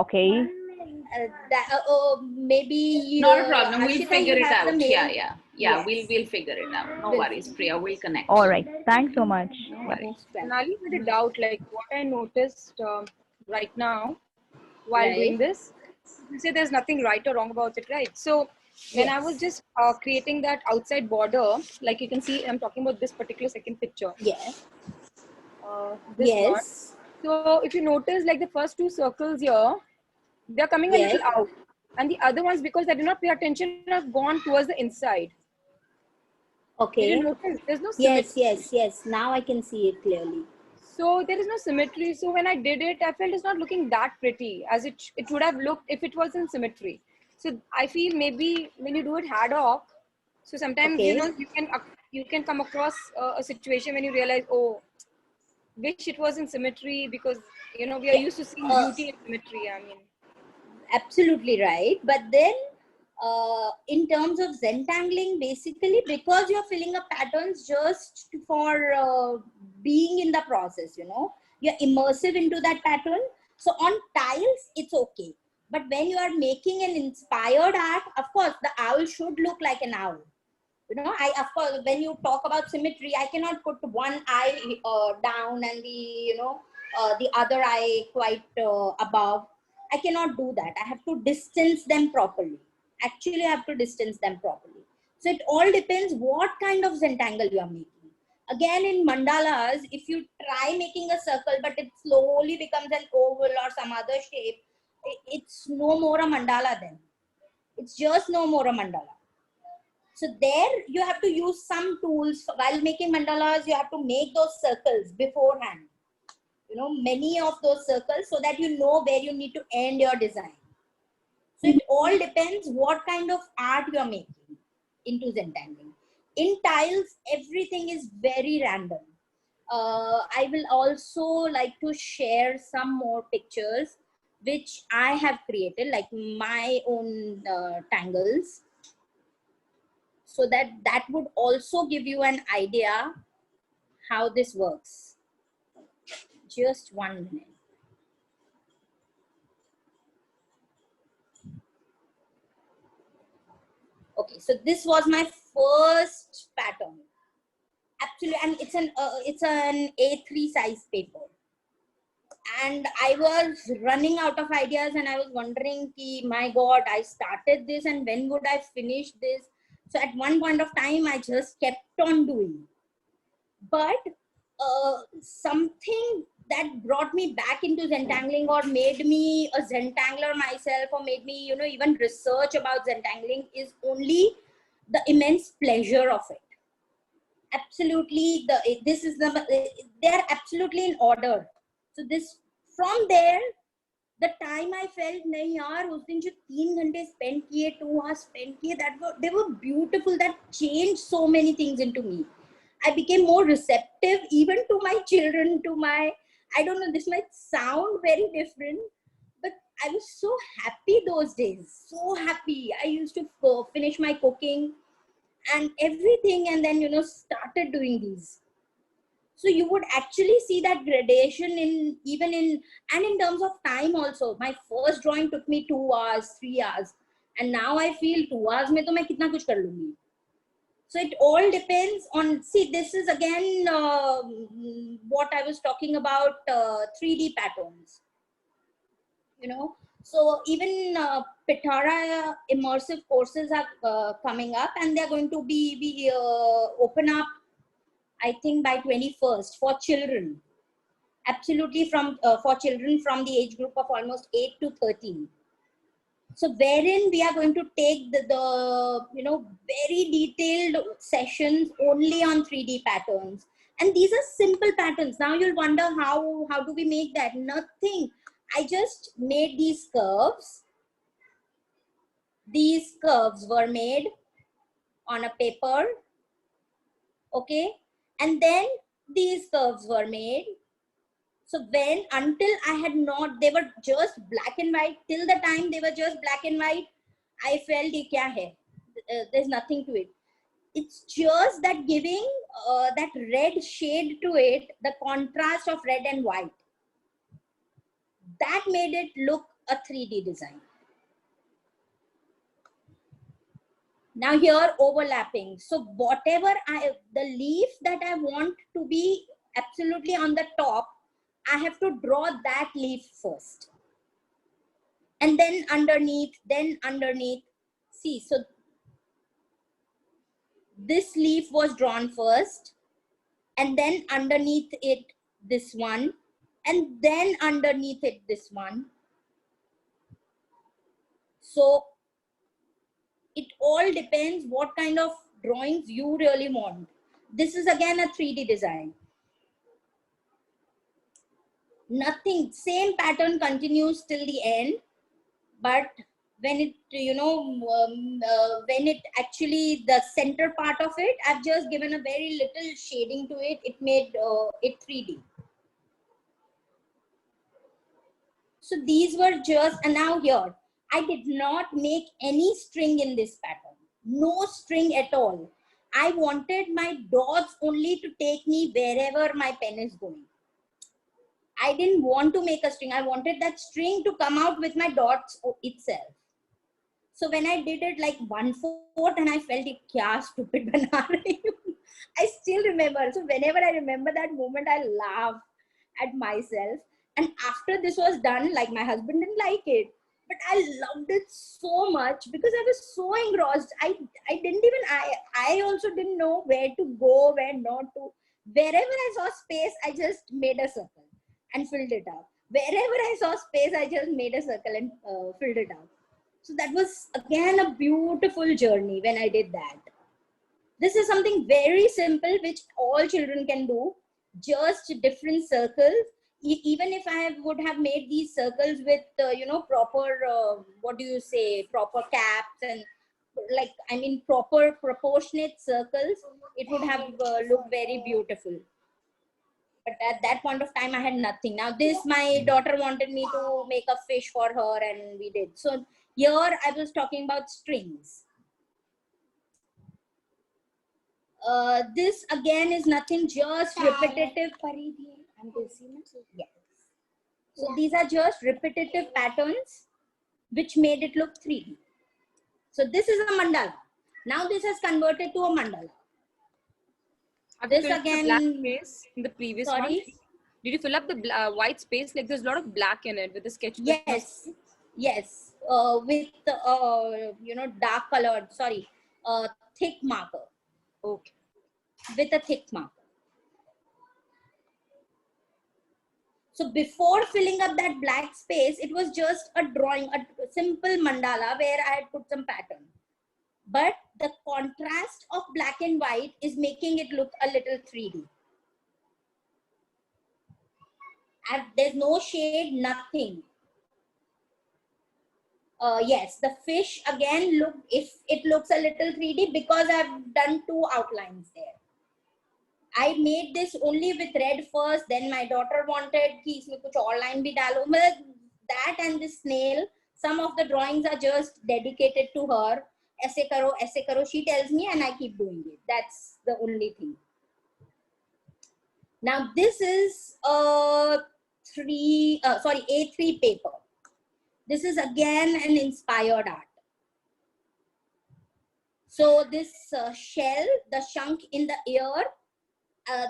Okay. maybe Not a problem. We'll Ashita, figure you it have the out. mail? Yeah. Yes. We'll figure it out. No We'll worries, Priya. We'll connect. All right. Thanks so much. No worries. Monali, with a doubt, like what I noticed right now while Right. doing this, you say there's nothing right or wrong about it, right? So when I was just creating that outside border, like you can see, I'm talking about this particular second picture. Yes. This one. Yes. So if you notice, like the first two circles here, they're coming a Yes. little out, and the other ones, because I did not pay attention, have gone towards the inside. Did Okay. you notice? There's no symmetry. Yes. Now I can see it clearly. So there is no symmetry. So when I did it, I felt it's not looking that pretty as it would have looked if it was in symmetry. So I feel maybe when you do it hard hoc, so sometimes Okay. you can come across a situation when you realize, oh, wish it was in symmetry, because we are used to seeing beauty in symmetry. I mean, Absolutely right. But then in terms of Zentangling, basically because you're filling up patterns just for being in the process, you're immersive into that pattern. So on tiles, it's okay. But when you are making an inspired art, of course, the owl should look like an owl. Of course, when you talk about symmetry, I cannot put one eye down and the other eye quite above. I cannot do that. I have to distance them properly. Actually, I have to distance them properly. So it all depends what kind of Zentangle you are making. Again, in mandalas, if you try making a circle, but it slowly becomes an oval or some other shape, it's no more a mandala then. It's just no more a mandala. So there you have to use some tools. While making mandalas, you have to make those circles beforehand. Many of those circles, so that you know where you need to end your design. So it all depends what kind of art you are making into Zentangling. In tiles, everything is very random. I will also like to share some more pictures which I have created, like my own tangles. So that would also give you an idea how this works. Just 1 minute. Okay, so this was my first pattern. Absolutely, and it's an A3 size paper. And I was running out of ideas, and I was wondering, my God, I started this, and when would I finish this? So at one point of time, I just kept on doing. But something that brought me back into Zentangling, or made me a Zentangler myself, or made me, even research about Zentangling, is only the immense pleasure of it. Absolutely, they're absolutely in order. So this, from there, the time I felt, nahi yaar, us din jo 3 घंटे spent kiye, 2 hours spent kiye, they were beautiful. That changed so many things into me. I became more receptive even to my children, I don't know, this might sound very different, but I was so happy those days, so happy. I used to finish my cooking and everything, and then, started doing these. So you would actually see that gradation and in terms of time also. My first drawing took me 2 hours, 3 hours. and now I feel 2 hours में तो मैं कितना कुछ कर लूंगी. So it all depends on, see, this is again what I was talking about, 3D patterns, you know. So even Pitara immersive courses are coming up, and they're going to be open up, I think, by 21st for children. Absolutely, from for children from the age group of almost 8 to 13. So wherein we are going to take the you know, very detailed sessions only on 3D patterns. And these are simple patterns. Now you'll wonder how do we make that? Nothing. I just made these curves. These curves were made on a paper. Okay. And then these curves were made. So until I had not, they were just black and white. Till the time they were just black and white, I felt ye kya hai? There's nothing to it. It's just that giving that red shade to it, the contrast of red and white, that made it look a 3D design. Now here overlapping. So whatever the leaf that I want to be absolutely on the top, I have to draw that leaf first. And then underneath. See, so this leaf was drawn first, and then underneath it, this one, and then underneath it, this one. So it all depends what kind of drawings you really want. This is again a 3D design. Nothing, same pattern continues till the end, but when it, you know, when it actually, the center part of it, I've just given a very little shading to it. It made it 3D. So these were just, and now here, I did not make any string in this pattern. No string at all. I wanted my dots only to take me wherever my pen is going. I didn't want to make a string. I wanted that string to come out with my dots itself. So when I did it like 1/4, and I felt it, kya stupid bana rahi hu. I still remember. So whenever I remember that moment, I laugh at myself. And after this was done, like, my husband didn't like it, but I loved it so much because I was so engrossed. I didn't even, I also didn't know where to go, where not to. Wherever I saw space, I just made a circle and filled it out. Wherever I saw space, I just made a circle and filled it out. So that was again a beautiful journey when I did that. This is something very simple which all children can do, just different circles. Even if I would have made these circles with, you know, proper, what do you say, proper caps and like, I mean, proper proportionate circles, it would have looked very beautiful. But at that point of time, I had nothing. Now this, my daughter wanted me to make a fish for her, and we did. So here I was talking about strings. This again is nothing, just repetitive. Yes. So these are just repetitive patterns which made it look 3D. So this is a mandala. Now this has converted to a mandala. This again, black space in the previous one. sorry. Did you fill up the white space? Like, there's a lot of black in it with the sketch. Yes, yes. With you know, dark colored, sorry, thick marker. Okay. With a thick marker. So before filling up that black space, it was just a drawing, a simple mandala where I had put some pattern. But the contrast of black and white is making it look a little 3D. There's no shade, nothing. Yes, the fish again, look, if it looks a little 3D because I've done 2 outlines there. I made this only with red first, then my daughter wanted ki isme kuch और line bhi डालो. That and the snail, some of the drawings are just dedicated to her. ऐसे करो, she tells me and I keep doing it. That's the only thing. Now this is A3 paper. This is again an inspired art. So this shell, the shank in the ear,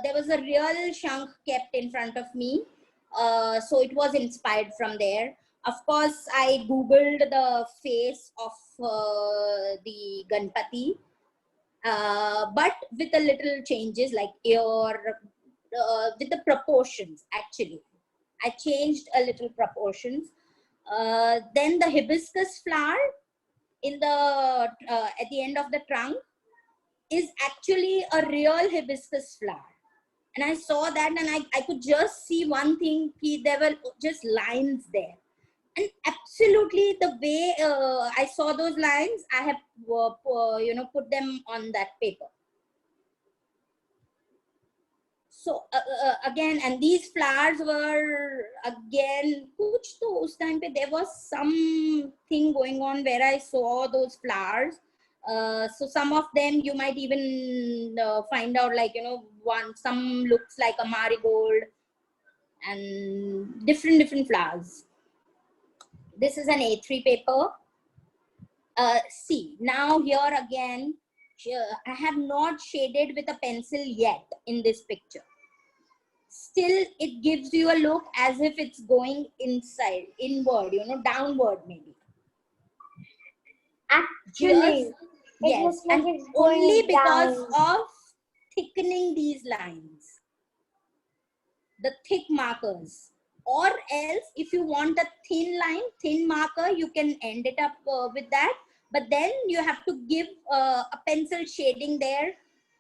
there was a real shank kept in front of me. So it was inspired from there. Of course, I googled the face of the Ganpati, but with a little changes like ear, with the proportions actually. I changed a little proportions. Then the hibiscus flower in the at the end of the trunk is actually a real hibiscus flower. And I saw that and I could just see one thing, there were just lines there. And absolutely the way I saw those lines, I have put them on that paper. So again, and these flowers were again, kuch to us time pe there was something going on where I saw those flowers. So some of them you might even find out, like, some looks like a marigold and different flowers. This is an A3 paper. See, now here again, I have not shaded with a pencil yet in this picture. Still, it gives you a look as if it's going inside, inward, downward maybe. Actually, yes, like and it's going only because down. of thickening these lines, the thick markers. Or else, if you want a thin line, thin marker, you can end it up with that. But then you have to give a pencil shading there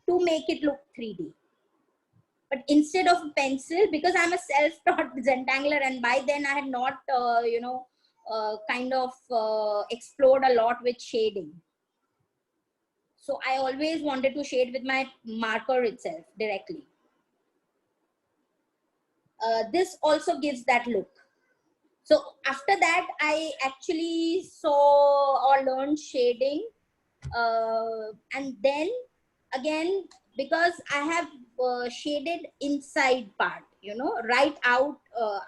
to make it look 3D. But instead of pencil, because I'm a self-taught Zentangler, and by then I had not, explored a lot with shading. So I always wanted to shade with my marker itself directly. This also gives that look. So after that, I actually saw or learned shading. And then again, because I have shaded inside part, right out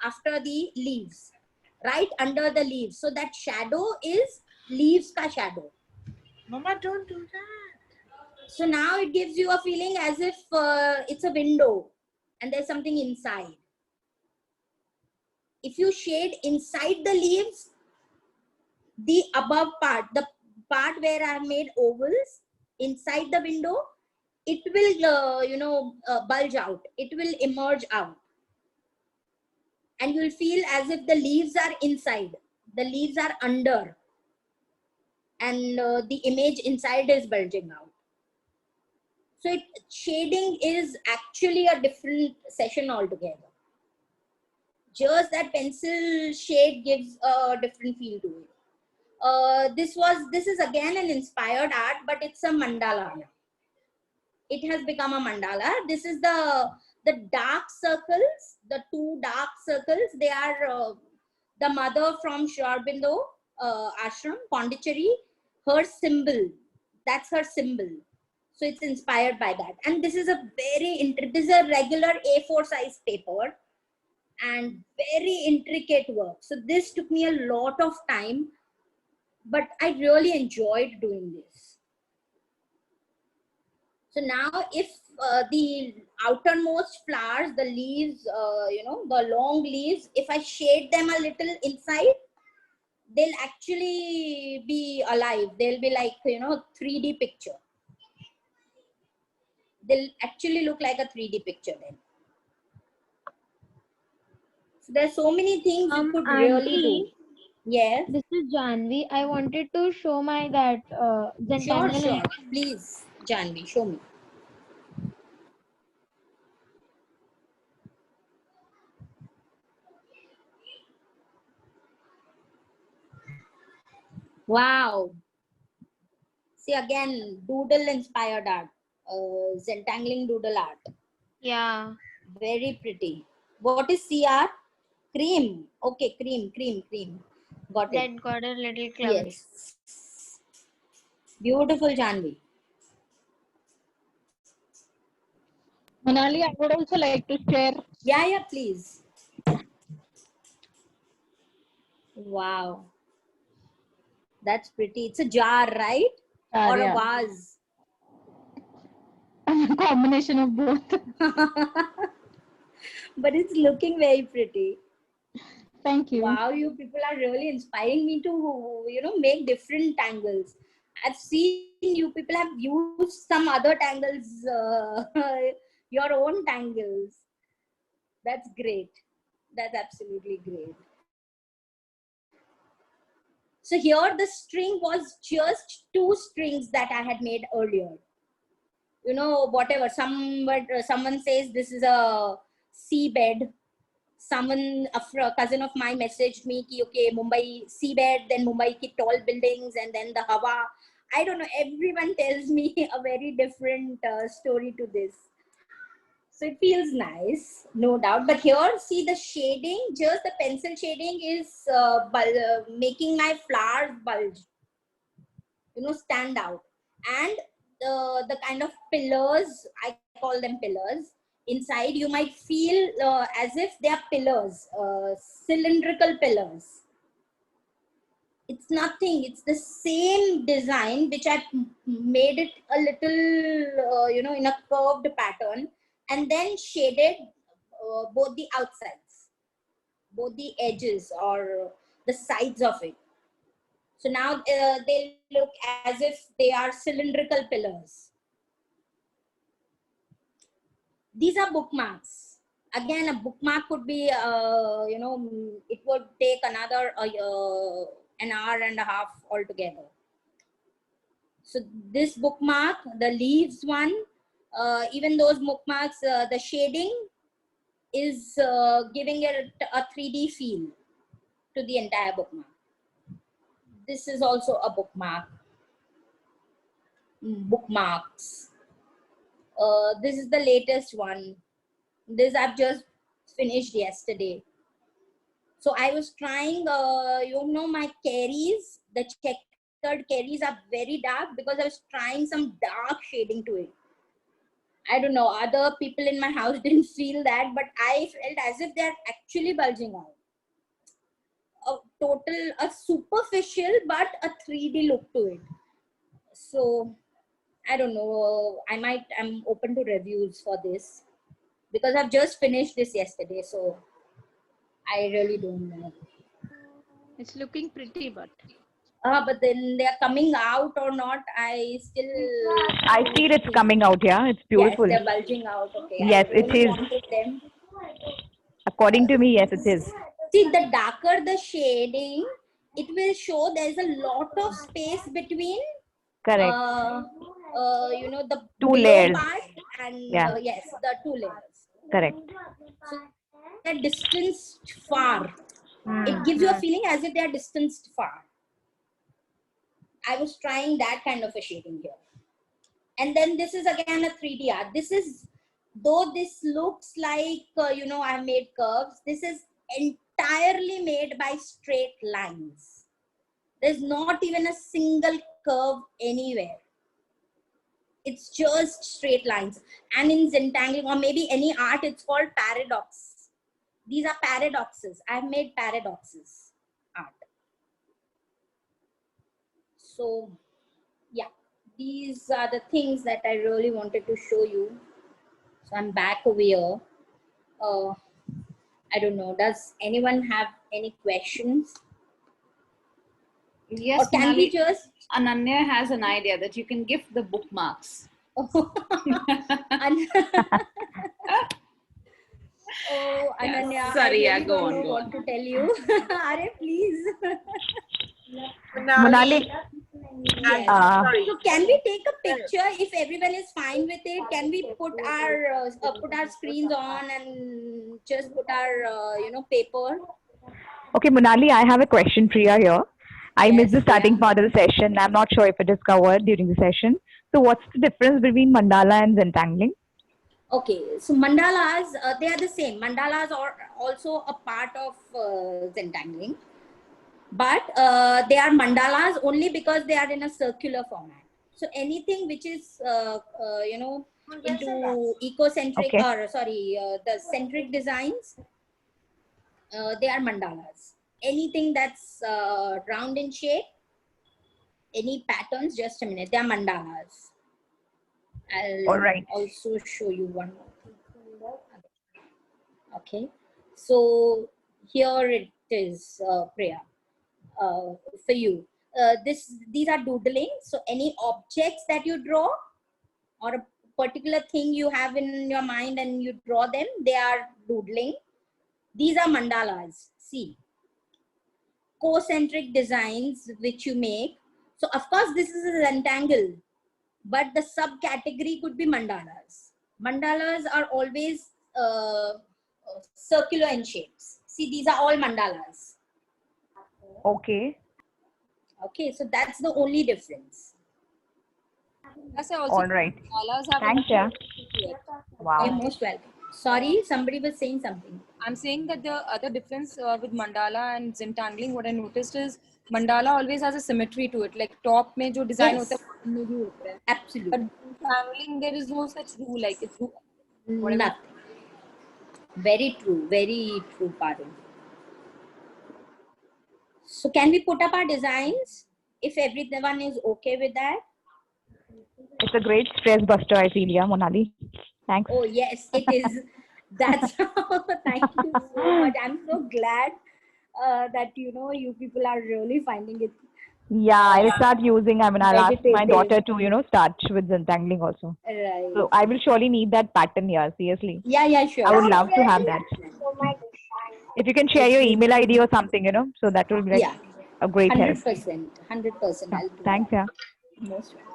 after the leaves, right under the leaves. So that shadow is leaves ka shadow. Mama, don't do that. So now it gives you a feeling as if it's a window and there's something inside. If you shade inside the leaves, the above part, the part where I have made ovals inside the window, it will, bulge out. It will emerge out. And you'll feel as if the leaves are inside. The leaves are under. And the image inside is bulging out. So shading is actually a different session altogether. Just that pencil shade gives a different feel to it. This is again an inspired art, but it's a mandala now. It has become a mandala. This is the dark circles, the two dark circles. They are the mother from Sri Aurobindo ashram, Pondicherry. Her symbol, that's her symbol. So it's inspired by that. And this is a this is a regular A4 size paper and very intricate work. So this took me a lot of time, but I really enjoyed doing this. So now if the outermost flowers, the leaves, the long leaves, if I shade them a little inside, they'll actually be alive. They'll be like, 3D picture. They'll actually look like a 3D picture then. So there's so many things you could really do. Yes. This is Janvi. I wanted to show my that Zentangle. Sure. Please, Janvi, show me. Wow. See, again, doodle inspired art. Zentangling doodle art. Yeah. Very pretty. What is CR? Cream. Okay, cream. Got it. That got a little clumsy. Yes. Beautiful, Janvi. Manali, I would also like to share. Yeah, please. Wow. That's pretty. It's a jar, right? or a Arya. vase? A combination of both. But it's looking very pretty. Thank you. Wow, you people are really inspiring me to, make different tangles. I've seen you people have used some other tangles, your own tangles. That's great. That's absolutely great. So here the string was just 2 strings that I had made earlier. Whatever, someone says this is a seabed. Someone, a cousin of mine messaged me, ki, okay, Mumbai seabed, then Mumbai ki tall buildings, and then the Hawa. I don't know, everyone tells me a very different story to this. So it feels nice, no doubt. But here, see the shading, just the pencil shading is making my flowers bulge, stand out. And the kind of pillars, I call them pillars, inside you might feel as if they are pillars, cylindrical pillars. It's nothing, it's the same design which I made it a little, in a curved pattern, and then shaded both the outsides, both the edges or the sides of it. So now they look as if they are cylindrical pillars. These are bookmarks. Again, a bookmark could be, it would take another an hour and a half altogether. So this bookmark, the leaves one, even those bookmarks, the shading is giving it a 3D feel to the entire bookmark. This is also a bookmark. Bookmarks. This is the latest one. This I've just finished yesterday. So I was trying, my carries, the checkered carries are very dark because I was trying some dark shading to it. I don't know, other people in my house didn't feel that, but I felt as if they're actually bulging out. A superficial, but a 3D look to it. So I don't know, I'm open to reviews for this because I've just finished this yesterday. So I really don't know. It's looking pretty, but then they're coming out or not, I feel it's coming out, yeah. It's beautiful. Yes, they're bulging out. Okay. Yes, I really it is. wanted them. According to me, yes, it is. See, the darker the shading, it will show there's a lot of space between. Correct. The Two below layers. part and Yeah. yes, the 2 layers. Correct. So they're distanced far. It gives you a feeling as if they're distanced far. I was trying that kind of a shading here. And then this is again a 3D art. This is, though this looks like, I made curves, this is entirely made by straight lines. There's not even a single curve anywhere. It's just straight lines. And in Zentangling, or maybe any art, it's called paradox. These are paradoxes. I've made paradoxes art. So, yeah, these are the things that I really wanted to show you. So I'm back over here. I don't know, does anyone have any questions? yes, Or can we Monali, just... Ananya has an idea that you can gift the bookmarks. Oh, Ananya, Sorry, I really go don't on, know go what on. to tell you. Are please? Monali. Yes. So can we take a picture if everyone is fine with it? Can we put our screens on and just put our paper? Okay, Monali, I have a question, Priya, here. I missed the starting part of the session. I'm not sure if it is covered during the session. So what's the difference between mandala and Zentangling? Okay, so mandalas, they are the same. Mandalas are also a part of Zentangling. But they are mandalas only because they are in a circular format. So anything which is, into eco-centric, or the centric designs, they are mandalas. Anything that's round in shape, any patterns, just a minute. They are mandalas. I'll All right. also show you one more thing. Okay. So here it is, Priya, for you. These are doodling. So any objects that you draw or a particular thing you have in your mind and you draw them, they are doodling. These are mandalas. See, concentric designs which you make. So of course this is a rectangle, but the subcategory could be mandalas. Mandalas are always circular in shapes. See, these are all mandalas. Okay. Okay, so that's the only difference. Yes, I also All right. mandalas have a Thanks, yeah. You're Wow. most welcome. Sorry, somebody was saying something. I'm saying that the other difference with mandala and zentangling, what I noticed is mandala always has a symmetry to it. Like top mein jo design Yes. hota hai, mein bhi hota hai. Absolutely. But zentangling, there is no such rule. Like it's whatever. Nothing. Very true, Parul. So can we put up our designs if everyone is okay with that? It's a great stress buster, I feel, yeah, Monali. Thanks. Oh yes, it is. That's thank you so much. I'm so glad that you people are really finding it. Yeah, I'll start using. I mean, I'll ask my Meditative. daughter to start with entangling also. Right. So I will surely need that pattern here. Seriously, Yeah, sure. I would love to have that. If you can share your email ID or something, so that will be like Yeah. a great help. 100%. 100%. I'll do Thanks, yeah. that. Most welcome.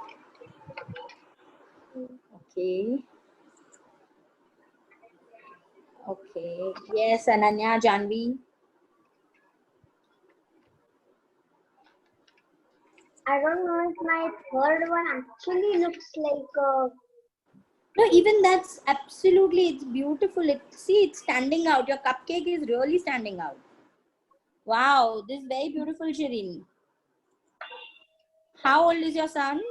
Okay. Okay. Yes, Ananya, Janvi. I don't know if my third one actually looks like a. No, even that's absolutely, it's beautiful. It's standing out. Your cupcake is really standing out. Wow, this is very beautiful, Shireen. How old is your son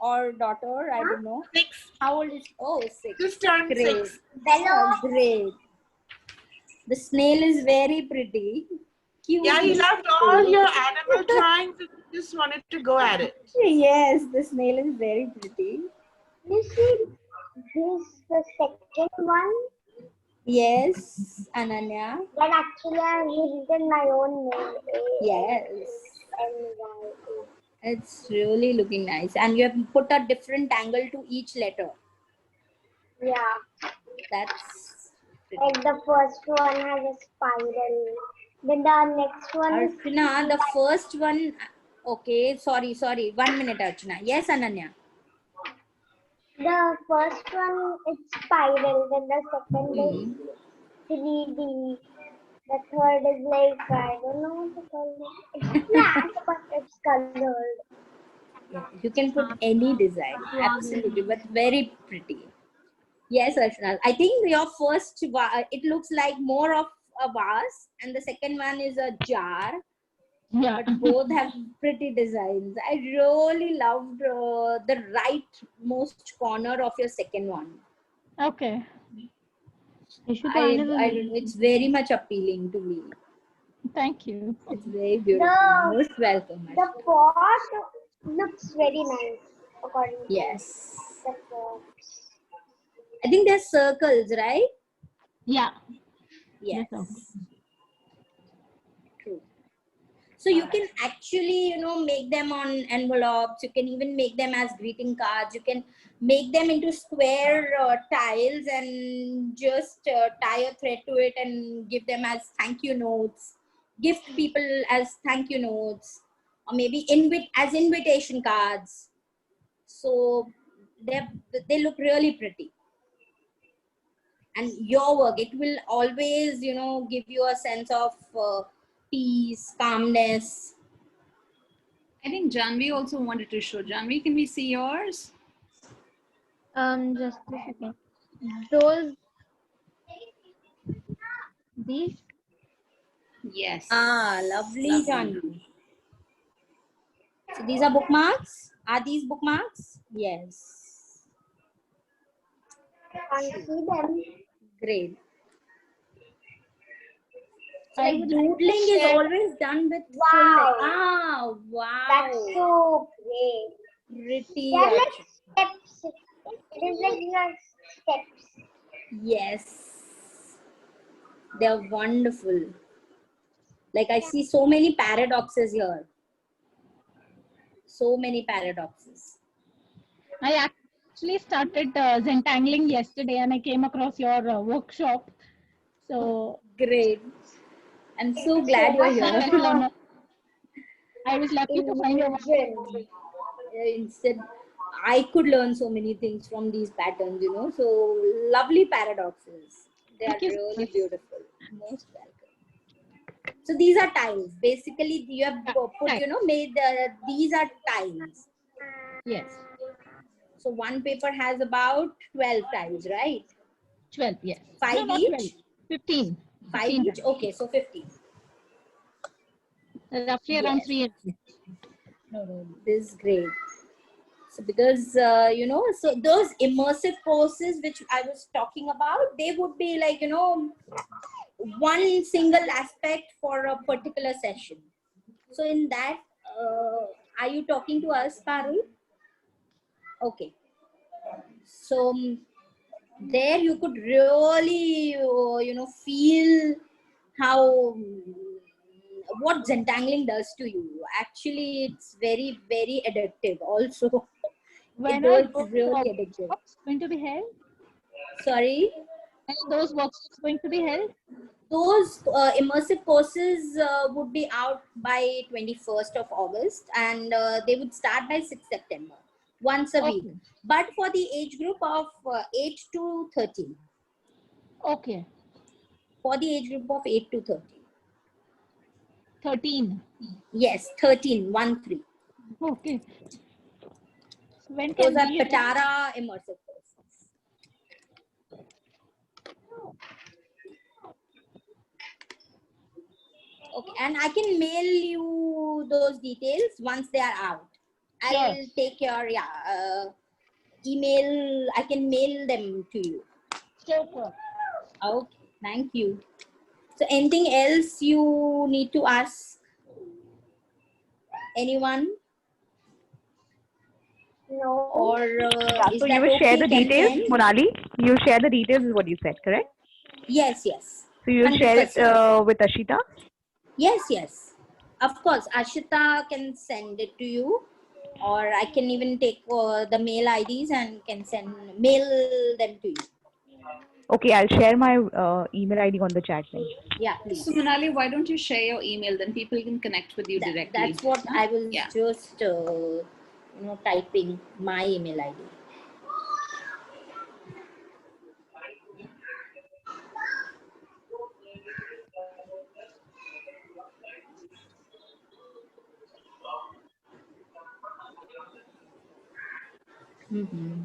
or daughter? I don't know. 6. How old is? Oh, 6. Just turned Great. 6. Oh, great. The snail is very pretty. Cute. Yeah, he loved all your animal drawings and he just wanted to go at it. Yes, the snail is very pretty. You see, this the second one. Yes, Ananya. That actually I have written my own name. Yes. A-N-Y-A. It's really looking nice. And you have put a different angle to each letter. Yeah. That's pretty. Like the first one has a spiral. Then the next one is. Archana, the first one. Okay, sorry. 1 minute, Archana. Yes, Ananya. The first one is spiral. Then the second is 3D. The third is like, I don't know what to call it. It's flat, but it's colored. Yeah, you can put any design. Absolutely, but very pretty. Yes, Archana. I think your first, it looks like more of a vase, and the second one is a jar. Yeah. But both have pretty designs. I really loved the rightmost corner of your second one. Okay. It's very much appealing to me. Thank you. It's very beautiful. Most welcome. The pot looks very nice, according to Yes. the pot. I think they're circles, right? Yeah. Yes. Yes, True. So you can actually, make them on envelopes. You can even make them as greeting cards. You can make them into square tiles and just tie a thread to it and give them as thank you notes. Gift people as thank you notes, or maybe as invitation cards. So they look really pretty. And your work, it will always, give you a sense of peace, calmness. I think Janvi also wanted to show. Janvi, can we see yours? Just a second. These? Yes. Lovely, Janvi. So these are bookmarks? Are these bookmarks? Yes. I can't see them. Great. So like doodling is always done with full like, wow. That's so great. Pretty. They're like steps. It is like your steps. Yes. They're wonderful. Like I see so many paradoxes here. So many paradoxes. I actually started Zentangling yesterday and I came across your workshop. So great. I'm so glad you're here. I was lucky to find your workshop. Instead, I could learn so many things from these patterns, you know. So lovely paradoxes. They are really beautiful. Most welcome. So these are times. Basically, you have put, you know, made these are times. Yes. So one paper has about 12 times, right? 12, yes. 5 no, not each? 12. 15. 5 15 each? Okay, so 15. Roughly around 3. No, this is great. So because, you know, so those immersive courses which I was talking about, they would be like, you know, one single aspect for a particular session. So in that, are you talking to us, Parul? Okay. So there you could really, you know, feel how, what Zentangling does to you. Actually, it's very, very addictive also. When It's really addictive. Going to be held? Sorry? When those workshops going to be held? Those immersive courses would be out by 21st of August and they would start by 6th September, once a week. But for the age group of 8 to 13. Okay. For the age group of 8 to 13. 13. Yes, 13, 1-3. Okay. So when Those can are we Patara immersive courses. Okay, and I can mail you those details once they are out. I'll take your email. I can mail them to you. Sure. Okay, thank you. So anything else you need to ask? Anyone? No. Or is so that you will share the okay? Can we details, end? Monali? You'll share the details is what you said, correct? Yes, yes. So you'll share it 100%. with Ashita? Yes. Of course, Ashita can send it to you, or I can even take the mail IDs and can mail them to you. Okay, I'll share my email ID on the chat then. Yeah, please. So Monali, why don't you share your email? Then people can connect with you directly. That's what I was just, you know, typing my email ID. Mm-hmm.